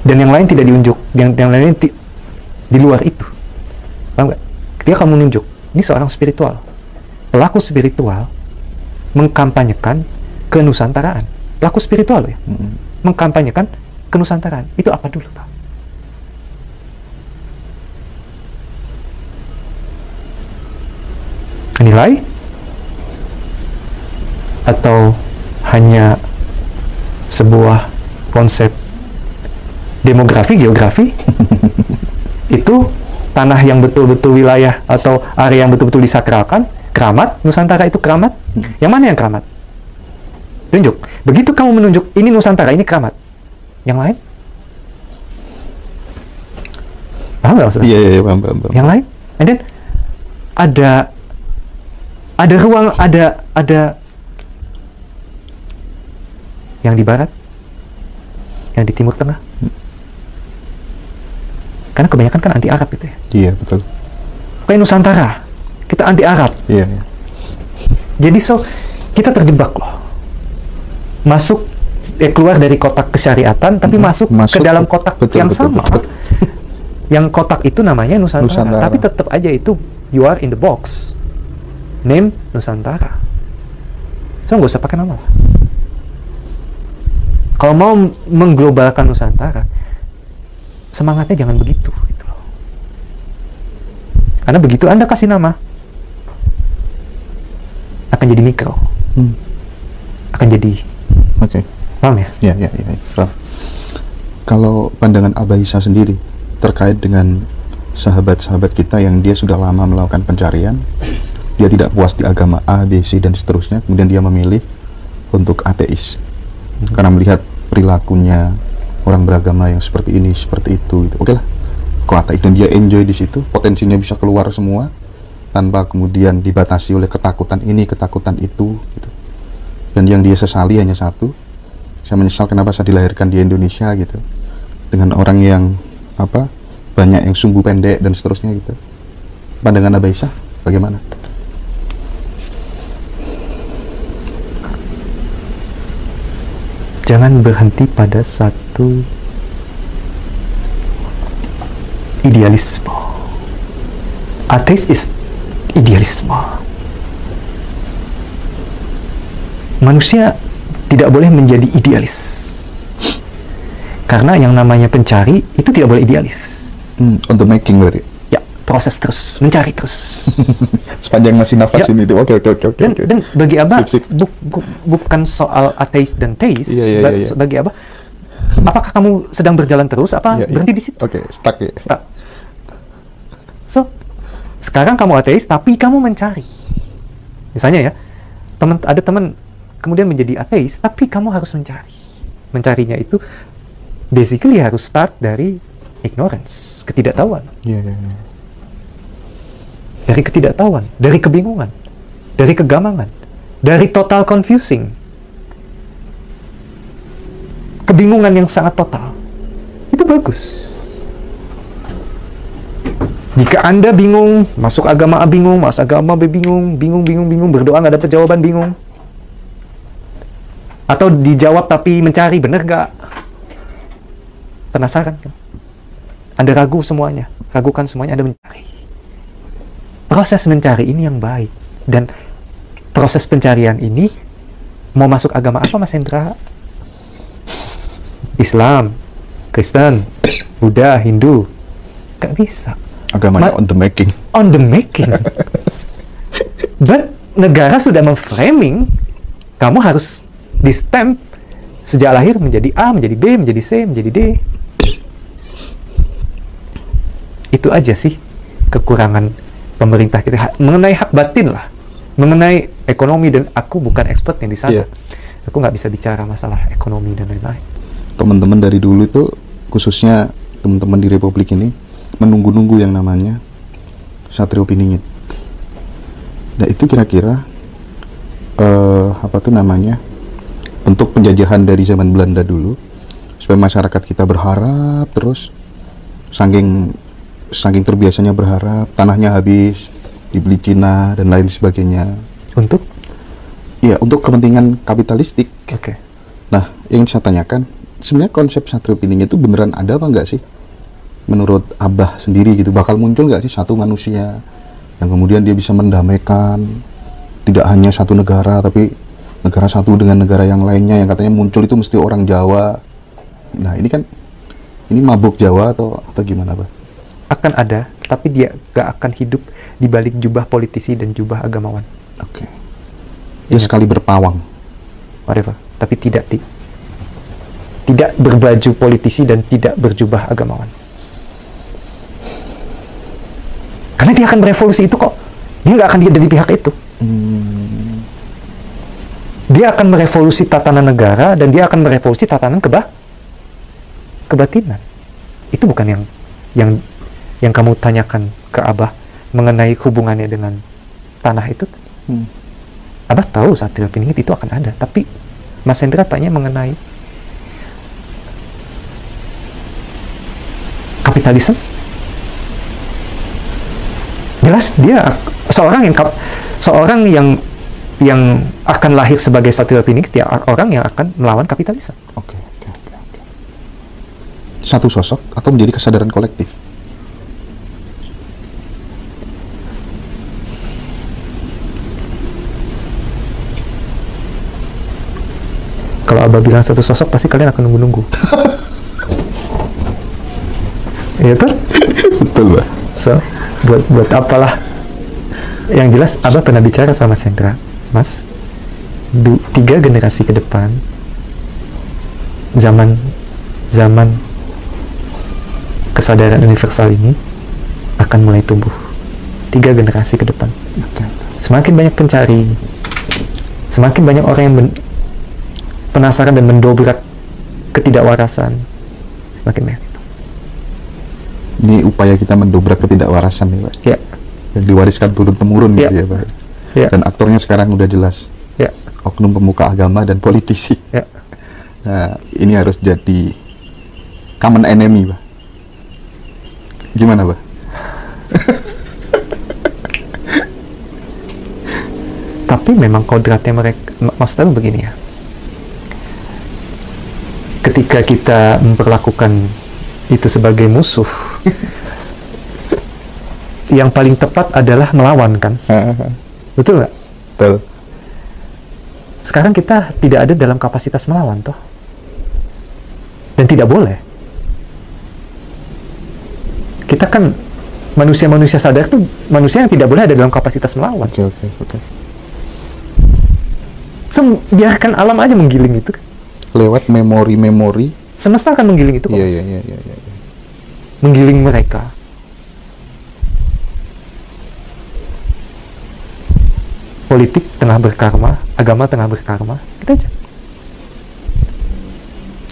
dan yang lain tidak diunjuk, yang lain di luar itu, paham nggak? Ketika kamu nunjuk, ini seorang spiritual, pelaku spiritual mengkampanyekan kenusantaraan, pelaku spiritual ya, mengkampanyekan kenusantaraan. Itu apa dulu, Pak? Nilai atau hanya sebuah konsep demografi, geografi? Itu tanah yang betul-betul wilayah atau area yang betul-betul disakralkan, keramat, Nusantara itu keramat. Yang mana yang keramat? Tunjuk. Begitu kamu menunjuk, ini Nusantara, ini keramat. Yang lain? Paham nggak maksudnya? Iya, paham. Yang lain? And then, ada ruang, ada yang di barat, yang di timur tengah. Karena kebanyakan kan anti Arab gitu ya. Iya, betul. Kayak Nusantara, kita anti Arab. Iya. Jadi kita terjebak loh. Masuk, keluar dari kotak kesyariatan, tapi masuk ke dalam kotak yang sama. Yang kotak itu namanya Nusantara. Tapi tetap aja itu, you are in the box. Name Nusantara. So nggak usah pakai nama lah. Kalau mau mengglobalkan Nusantara, semangatnya jangan begitu gitu loh. Karena begitu Anda kasih nama, akan jadi mikro. Akan jadi. Oke. Paham ya? Iya, paham. Kalau pandangan Abah Isa sendiri terkait dengan sahabat-sahabat kita yang dia sudah lama melakukan pencarian, dia tidak puas di agama A, B, C, dan seterusnya, kemudian dia memilih untuk ateis. Karena melihat perilakunya orang beragama yang seperti ini, seperti itu, gitu. Oke lah, kok ateis, dan dia enjoy di situ, potensinya bisa keluar semua tanpa kemudian dibatasi oleh ketakutan ini, ketakutan itu, gitu. Dan yang dia sesali hanya satu, saya menyesal kenapa saya dilahirkan di Indonesia, gitu, dengan orang yang banyak yang sumbu pendek dan seterusnya, gitu. Pandangan Abah Isa bagaimana? Jangan berhenti pada satu idealisme. Ateis is idealisme. Manusia tidak boleh menjadi idealis. Karena yang namanya pencari itu tidak boleh idealis. Untuk making berarti? Ya, proses terus, mencari terus. Sepanjang masih nafas ya. ini. Oke. Dan bagi Abah, bukan soal ateis dan teis. Iya. Bagi Abah, apakah kamu sedang berjalan terus, berhenti di situ? Oke, stuck ya. Stuck. So, sekarang kamu ateis, tapi kamu mencari. Misalnya ya, ada teman kemudian menjadi ateis, tapi kamu harus mencari. Mencarinya itu, basically harus start dari ignorance, ketidaktahuan. Iya. Dari ketidaktahuan, dari kebingungan, dari kegamangan. Dari total confusing, kebingungan yang sangat total, itu bagus. Jika Anda bingung, masuk agama A bingung, masuk agama B bingung, bingung, berdoa nggak dapat jawaban bingung. Atau dijawab tapi mencari, bener nggak? Penasaran kan? Anda ragu semuanya, ragukan semuanya, Anda mencari. Proses mencari ini yang baik. Dan proses pencarian ini, mau masuk agama apa Mas Hendra? Islam, Kristen, Buddha, Hindu. Gak bisa. Agamanya on the making. On the making. But negara sudah memframing, kamu harus di stamp sejak lahir menjadi A, menjadi B, menjadi C, menjadi D. Itu aja sih kekurangan pemerintah kita mengenai hak batin lah, mengenai ekonomi, dan aku bukan expertnya di sana. Aku nggak bisa bicara masalah ekonomi dan lain-lain. Teman-teman dari dulu itu, khususnya teman-teman di Republik ini, menunggu-nunggu yang namanya Satrio Piningit. Nah itu kira-kira apa tuh namanya, untuk penjajahan dari zaman Belanda dulu, supaya masyarakat kita berharap terus, saking terbiasanya berharap, tanahnya habis, dibeli Cina dan lain sebagainya. Untuk? Ya, untuk kepentingan kapitalistik. Oke. Nah, yang saya tanyakan, sebenarnya konsep Satrio Piningit itu beneran ada apa enggak sih? Menurut Abah sendiri gitu, bakal muncul nggak sih satu manusia yang kemudian dia bisa mendamaikan tidak hanya satu negara, tapi negara satu dengan negara yang lainnya, yang katanya muncul itu mesti orang Jawa. Nah, ini kan, ini mabuk Jawa atau gimana, Pak? Akan ada, tapi dia gak akan hidup di balik jubah politisi dan jubah agamawan. Oke. Dia sekali berpawang. Whatever. Tapi tidak berbaju politisi dan tidak berjubah agamawan. Karena dia akan berevolusi itu kok. Dia nggak akan ada di pihak itu. Dia akan merevolusi tatanan negara dan dia akan merevolusi tatanan kebatinan. Itu bukan yang kamu tanyakan ke Abah mengenai hubungannya dengan tanah itu. Abah tahu Satrio Piningit itu akan ada, tapi Mas Hendra tanya mengenai kapitalisme. Jelas dia seorang yang akan lahir sebagai Satrio Piningit, ya orang yang akan melawan kapitalisme. Oke. Satu sosok atau menjadi kesadaran kolektif? Kalau Abah bilang satu sosok, pasti kalian akan nunggu-nunggu. Iya tuh? Betul, Pak. So, buat apalah. Yang jelas, Abah pernah bicara sama Sendra, Mas, 3 generasi ke depan, zaman kesadaran universal ini akan mulai tumbuh. 3 generasi ke depan. Semakin banyak pencari, semakin banyak orang yang penasaran dan mendobrak ketidakwarasan, semakin banyak. Ini upaya kita mendobrak ketidakwarasan ya, Pak? Ya. Yang diwariskan turun-temurun Ya. gitu ya, Pak? Ya. Dan aktornya sekarang udah jelas. Ya. Oknum pemuka agama dan politisi. Ya. Nah, ini harus jadi common enemy, Pak. Gimana, Pak? Tapi memang kodratnya mereka, maksudnya begini ya, ketika kita memperlakukan itu sebagai musuh, yang paling tepat adalah melawan, kan? Betul nggak? Betul. Sekarang kita tidak ada dalam kapasitas melawan, toh, dan tidak boleh. Kita kan manusia-manusia sadar tuh manusia yang tidak boleh ada dalam kapasitas melawan. Oke. So, biarkan alam aja menggiling itu. Lewat memori-memori. Semesta akan menggiling itu, kok. Iya. Menggiling mereka. Politik tengah berkarma, agama tengah berkarma, kita aja.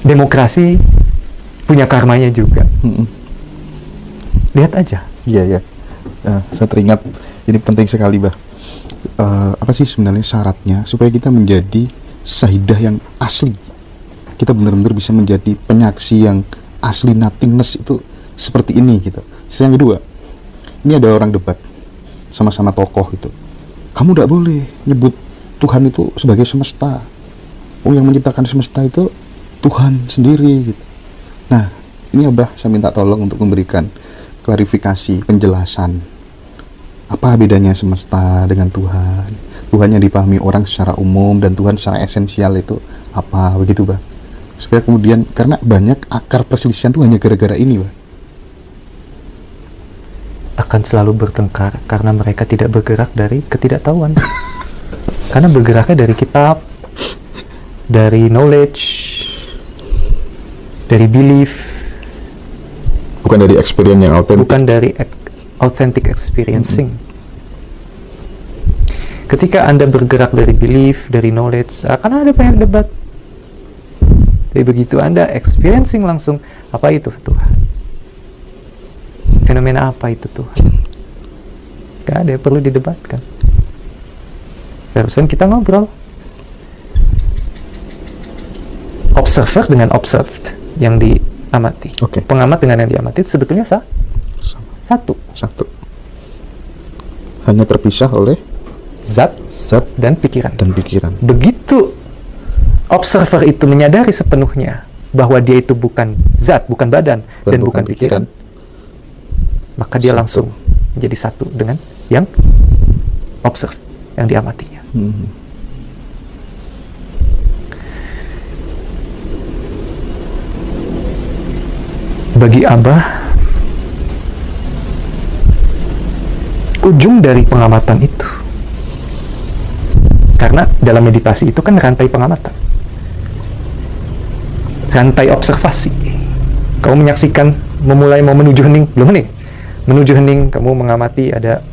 Demokrasi punya karmanya juga. Lihat aja. Iya. Nah, saya teringat, ini penting sekali, Bah. apa sih sebenarnya syaratnya supaya kita menjadi sahidah yang asli, kita benar-benar bisa menjadi penyaksi yang asli, nothingness itu seperti ini gitu. Yang kedua, ini ada orang debat sama-sama tokoh gitu, kamu tidak boleh nyebut Tuhan itu sebagai semesta, yang menciptakan semesta itu Tuhan sendiri gitu. Nah, ini Abah saya minta tolong untuk memberikan klarifikasi, penjelasan apa bedanya semesta dengan Tuhan. Tuhan yang dipahami orang secara umum dan Tuhan secara esensial itu apa, begitu Bah, supaya kemudian, karena banyak akar perselisihan itu hanya gara-gara ini Bah. Akan selalu bertengkar karena mereka tidak bergerak dari ketidaktahuan. Karena bergeraknya dari kitab, dari knowledge, dari belief, Bukan dari experience yang autentik. bukan dari authentic experiencing. Ketika Anda bergerak dari belief, dari knowledge, akan ada banyak debat. Jadi begitu Anda experiencing langsung, apa itu Tuhan? Fenomena apa itu Tuhan? Gak ada yang perlu didebatkan. Barusan kita ngobrol. Observer dengan observed yang diamati. Oke. Pengamat dengan yang diamati sebetulnya satu. Hanya terpisah oleh Zat zat dan pikiran. dan pikiran. Begitu observer itu menyadari sepenuhnya bahwa dia itu bukan zat, bukan badan, dan bukan pikiran, maka dia Satu. langsung menjadi satu dengan yang observe, yang diamatinya. Bagi Abah, ujung dari pengamatan itu, karena dalam meditasi itu kan rantai pengamatan, rantai observasi. Kamu menyaksikan, memulai mau menuju hening, belum hening, menuju hening, kamu mengamati ada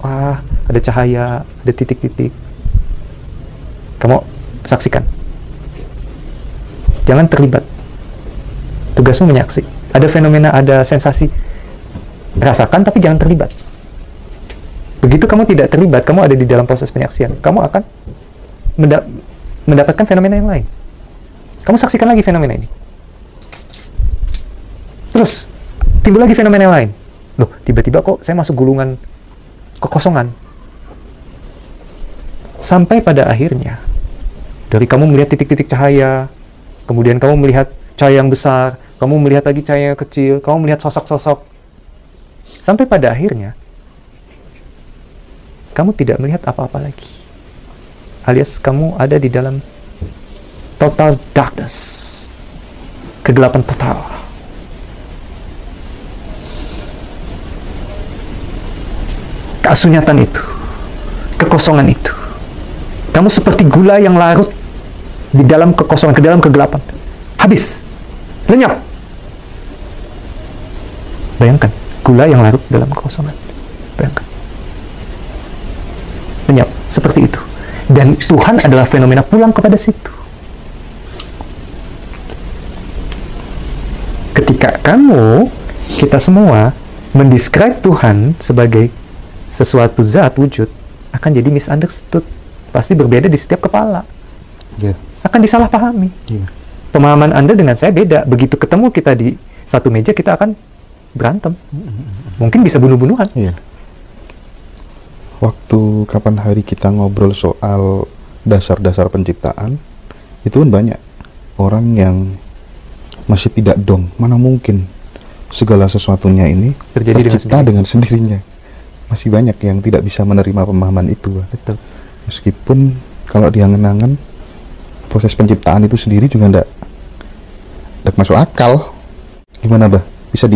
cahaya, ada titik-titik, kamu saksikan, jangan terlibat, tugasmu menyaksikan. Ada fenomena, ada sensasi, rasakan tapi jangan terlibat. Begitu kamu tidak terlibat, kamu ada di dalam proses penyaksian, kamu akan mendapatkan fenomena yang lain. Kamu saksikan lagi fenomena ini, terus timbul lagi fenomena yang lain. Loh, tiba-tiba kok saya masuk gulungan kekosongan. Sampai pada akhirnya, dari kamu melihat titik-titik cahaya, kemudian kamu melihat cahaya yang besar, kamu melihat lagi cahaya yang kecil, kamu melihat sosok-sosok, sampai pada akhirnya kamu tidak melihat apa-apa lagi, alias kamu ada di dalam total darkness, kegelapan total. Keasunyatan itu, kekosongan itu, kamu seperti gula yang larut di dalam kekosongan, ke dalam kegelapan, habis, lenyap. Bayangkan, gula yang larut dalam kekosongan. Bayangkan. Lenyap, seperti itu. Dan Tuhan adalah fenomena pulang kepada situ. Ketika kamu, kita semua, mendescribe Tuhan sebagai sesuatu zat, wujud, akan jadi misunderstood. Pasti berbeda di setiap kepala. Yeah. Akan disalahpahami. Yeah. Pemahaman Anda dengan saya beda. Begitu ketemu kita di satu meja, kita akan berantem. Mungkin bisa bunuh-bunuhan. Iya. Waktu kapan hari kita ngobrol soal dasar-dasar penciptaan, itu kan banyak orang yang masih tidak dong. Mana mungkin segala sesuatunya ini Terjadi tercipta dengan sendirinya. Masih banyak yang tidak bisa menerima pemahaman itu. Betul. Meskipun kalau diangan-angan proses penciptaan itu sendiri juga ndak masuk akal. Gimana Bah? Bisa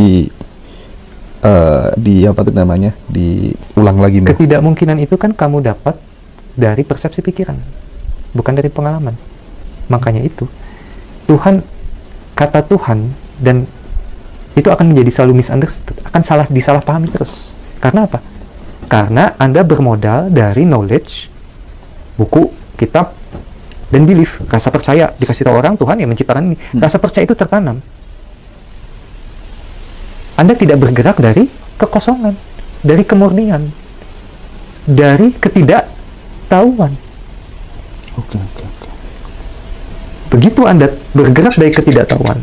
apa tuh namanya, diulang lagi Mbak? Ketidakmungkinan itu kan kamu dapat dari persepsi pikiran, bukan dari pengalaman. Makanya itu Tuhan, kata Tuhan, dan itu akan menjadi selalu misunderstood, akan disalahpahami terus. Karena apa? Karena Anda bermodal dari knowledge, buku, kitab, dan belief, rasa percaya. Dikasih tahu orang Tuhan yang menciptakan ini, rasa percaya itu tertanam. Anda tidak bergerak dari kekosongan, dari kemurnian, dari ketidaktahuan. Oke. Begitu Anda bergerak dari ketidaktahuan,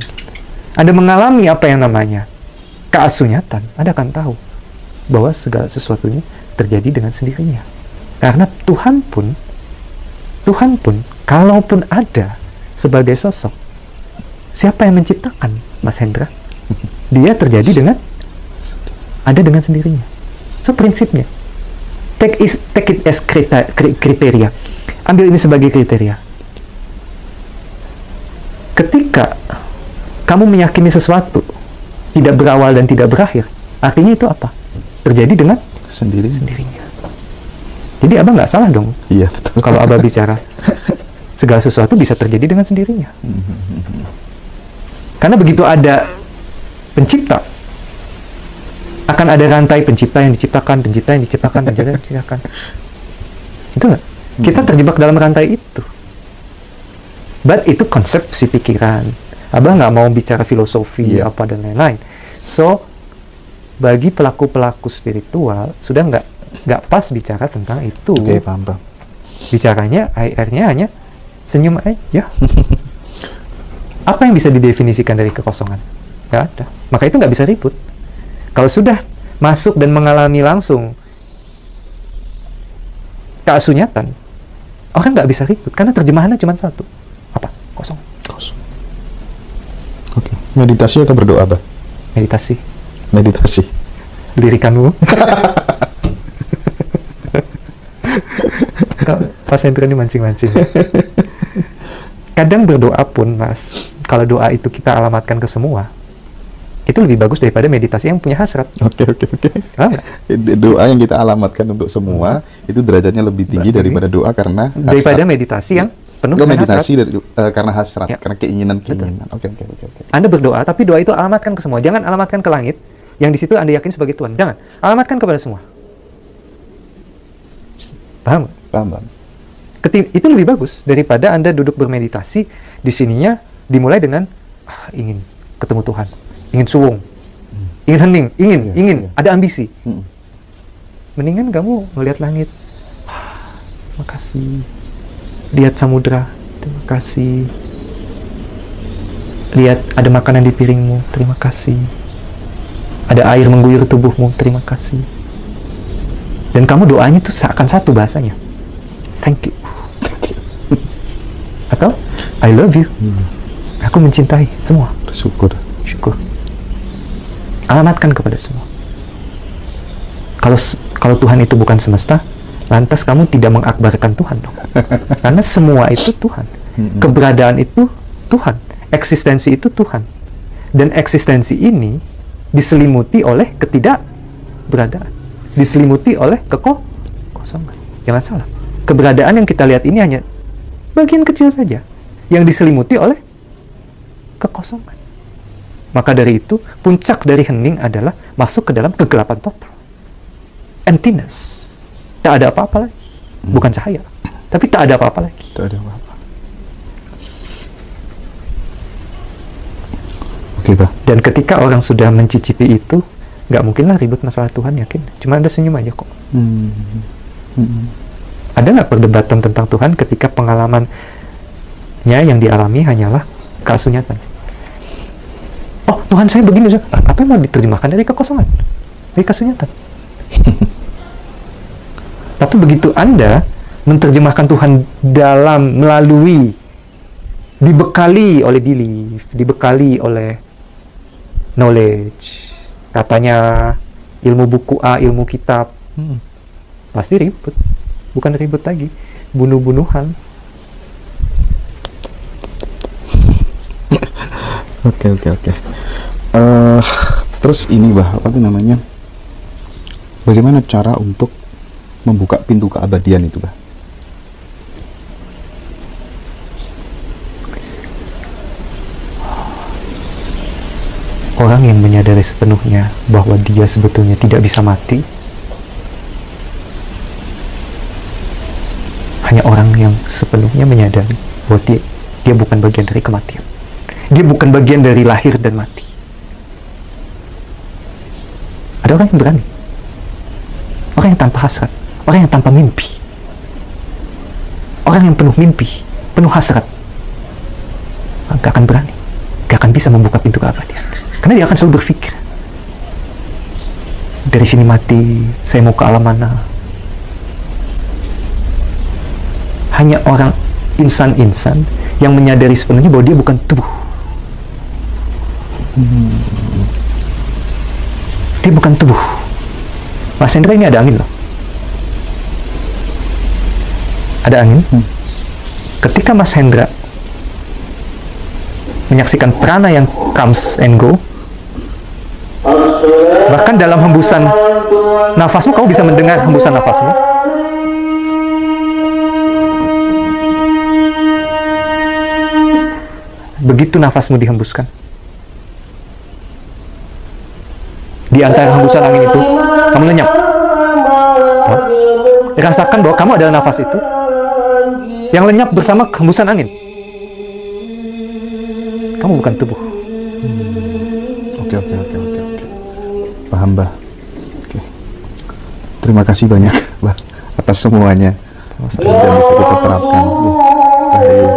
Anda mengalami apa yang namanya keasunyatan, Anda akan tahu bahwa segala sesuatunya terjadi dengan sendirinya. Karena Tuhan pun, kalaupun ada sebagai sosok, siapa yang menciptakan, Mas Hendra? Dia terjadi dengan, ada dengan sendirinya. So prinsipnya, take it as kriteria. Ambil ini sebagai kriteria. Ketika kamu meyakini sesuatu tidak berawal dan tidak berakhir, artinya itu apa? Terjadi dengan sendirinya. Jadi Abah nggak salah dong. Iya, betul. Kalau Abah bicara segala sesuatu bisa terjadi dengan sendirinya. Karena begitu ada pencipta, akan ada rantai pencipta yang diciptakan. Itu nggak? Kita terjebak dalam rantai itu. But itu konsepsi pikiran. Abah nggak mau bicara filosofi apa dan lain-lain. So, bagi pelaku-pelaku spiritual sudah nggak pas bicara tentang itu. Oke, paham. Bicaranya akhirnya hanya senyum aja. Apa yang bisa didefinisikan dari kekosongan? Nggak ada. Maka itu nggak bisa ribut. Kalau sudah masuk dan mengalami langsung keasunyatan, orang nggak bisa ribut karena terjemahannya cuma satu. Apa? Kosong. Oke. Meditasi atau berdoa, Bah? Meditasi. Lirikanmu. Pas Hendra ini mancing-mancing. Kadang berdoa pun, Mas, kalau doa itu kita alamatkan ke semua, itu lebih bagus daripada meditasi yang punya hasrat. Oke. Doa yang kita alamatkan untuk semua itu derajatnya lebih tinggi daripada doa karena hasrat. Daripada meditasi yang penuh dengan meditasi hasrat. karena hasrat, karena keinginan. Oke. Anda berdoa, tapi doa itu alamatkan ke semua. Jangan alamatkan ke langit, yang di situ Anda yakin sebagai Tuhan. Jangan. Alamatkan kepada semua. Paham? Paham. Itu lebih bagus daripada Anda duduk bermeditasi, di sininya dimulai dengan ingin ketemu Tuhan, ingin suwung, ingin hening, ingin ada ambisi. Mendingan kamu melihat langit, makasih. Lihat samudra, terima kasih. Lihat ada makanan di piringmu, terima kasih. Ada air mengguyur tubuhmu, terima kasih. Dan kamu doanya tuh seakan satu bahasanya. Thank you. Atau I love you. Aku mencintai semua. Syukur. Alamatkan kepada semua. Kalau Tuhan itu bukan semesta, lantas kamu tidak mengakbarkan Tuhan dong. Karena semua itu Tuhan. Keberadaan itu Tuhan. Eksistensi itu Tuhan. Dan eksistensi ini diselimuti oleh ketidakberadaan. Diselimuti oleh kekosongan. Jangan salah. Keberadaan yang kita lihat ini hanya bagian kecil saja yang diselimuti oleh kekosongan. Maka dari itu, puncak dari hening adalah masuk ke dalam kegelapan total. Emptiness. Tak ada apa-apa lagi. Bukan cahaya, tapi tak ada apa-apa lagi. Tak ada apa-apa. Oke, Pak. Dan ketika orang sudah mencicipi itu, nggak mungkinlah ribut masalah Tuhan, yakin. Cuma Anda senyum aja kok. Ada nggak perdebatan tentang Tuhan ketika pengalamannya yang dialami hanyalah keasunyatan? Oh, Tuhan saya begini, apa yang mau diterjemahkan dari kekosongan? Dari keasunyatan. Tapi begitu Anda menerjemahkan Tuhan melalui dibekali oleh belief, dibekali oleh knowledge, katanya ilmu buku A, ilmu kitab, pasti ribut. Bukan ribut lagi, bunuh-bunuhan. Oke. Terus ini, Bah, apa itu namanya? Bagaimana cara untuk membuka pintu keabadian itu, Bah? Orang yang menyadari sepenuhnya bahwa dia sebetulnya tidak bisa mati, hanya orang yang sepenuhnya menyadari bahwa dia bukan bagian dari kematian. Dia bukan bagian dari lahir dan mati. Ada orang yang berani. Orang yang tanpa hasrat. Orang yang tanpa mimpi. orang yang penuh mimpi, penuh hasrat, gak akan berani, gak akan bisa membuka pintu keabadian. Karena dia akan selalu berpikir, dari sini mati, saya mau ke alam mana. Hanya orang insan-insan yang menyadari sepenuhnya bahwa dia bukan tubuh. Dia bukan tubuh. Mas Hendra, ini ada angin loh. Ada angin. Ketika Mas Hendra menyaksikan prana yang comes and go, bahkan dalam hembusan nafasmu, kamu bisa mendengar hembusan nafasmu. Begitu nafasmu dihembuskan, di antara hembusan angin itu, kamu lenyap. Rasakan bahwa kamu adalah nafas itu yang lenyap bersama hembusan angin. Kamu bukan tubuh. Oke. Paham, Mbah. Oke. Terima kasih banyak, Mbah, atas semuanya. Yang bisa kita terapkan. Rahayu.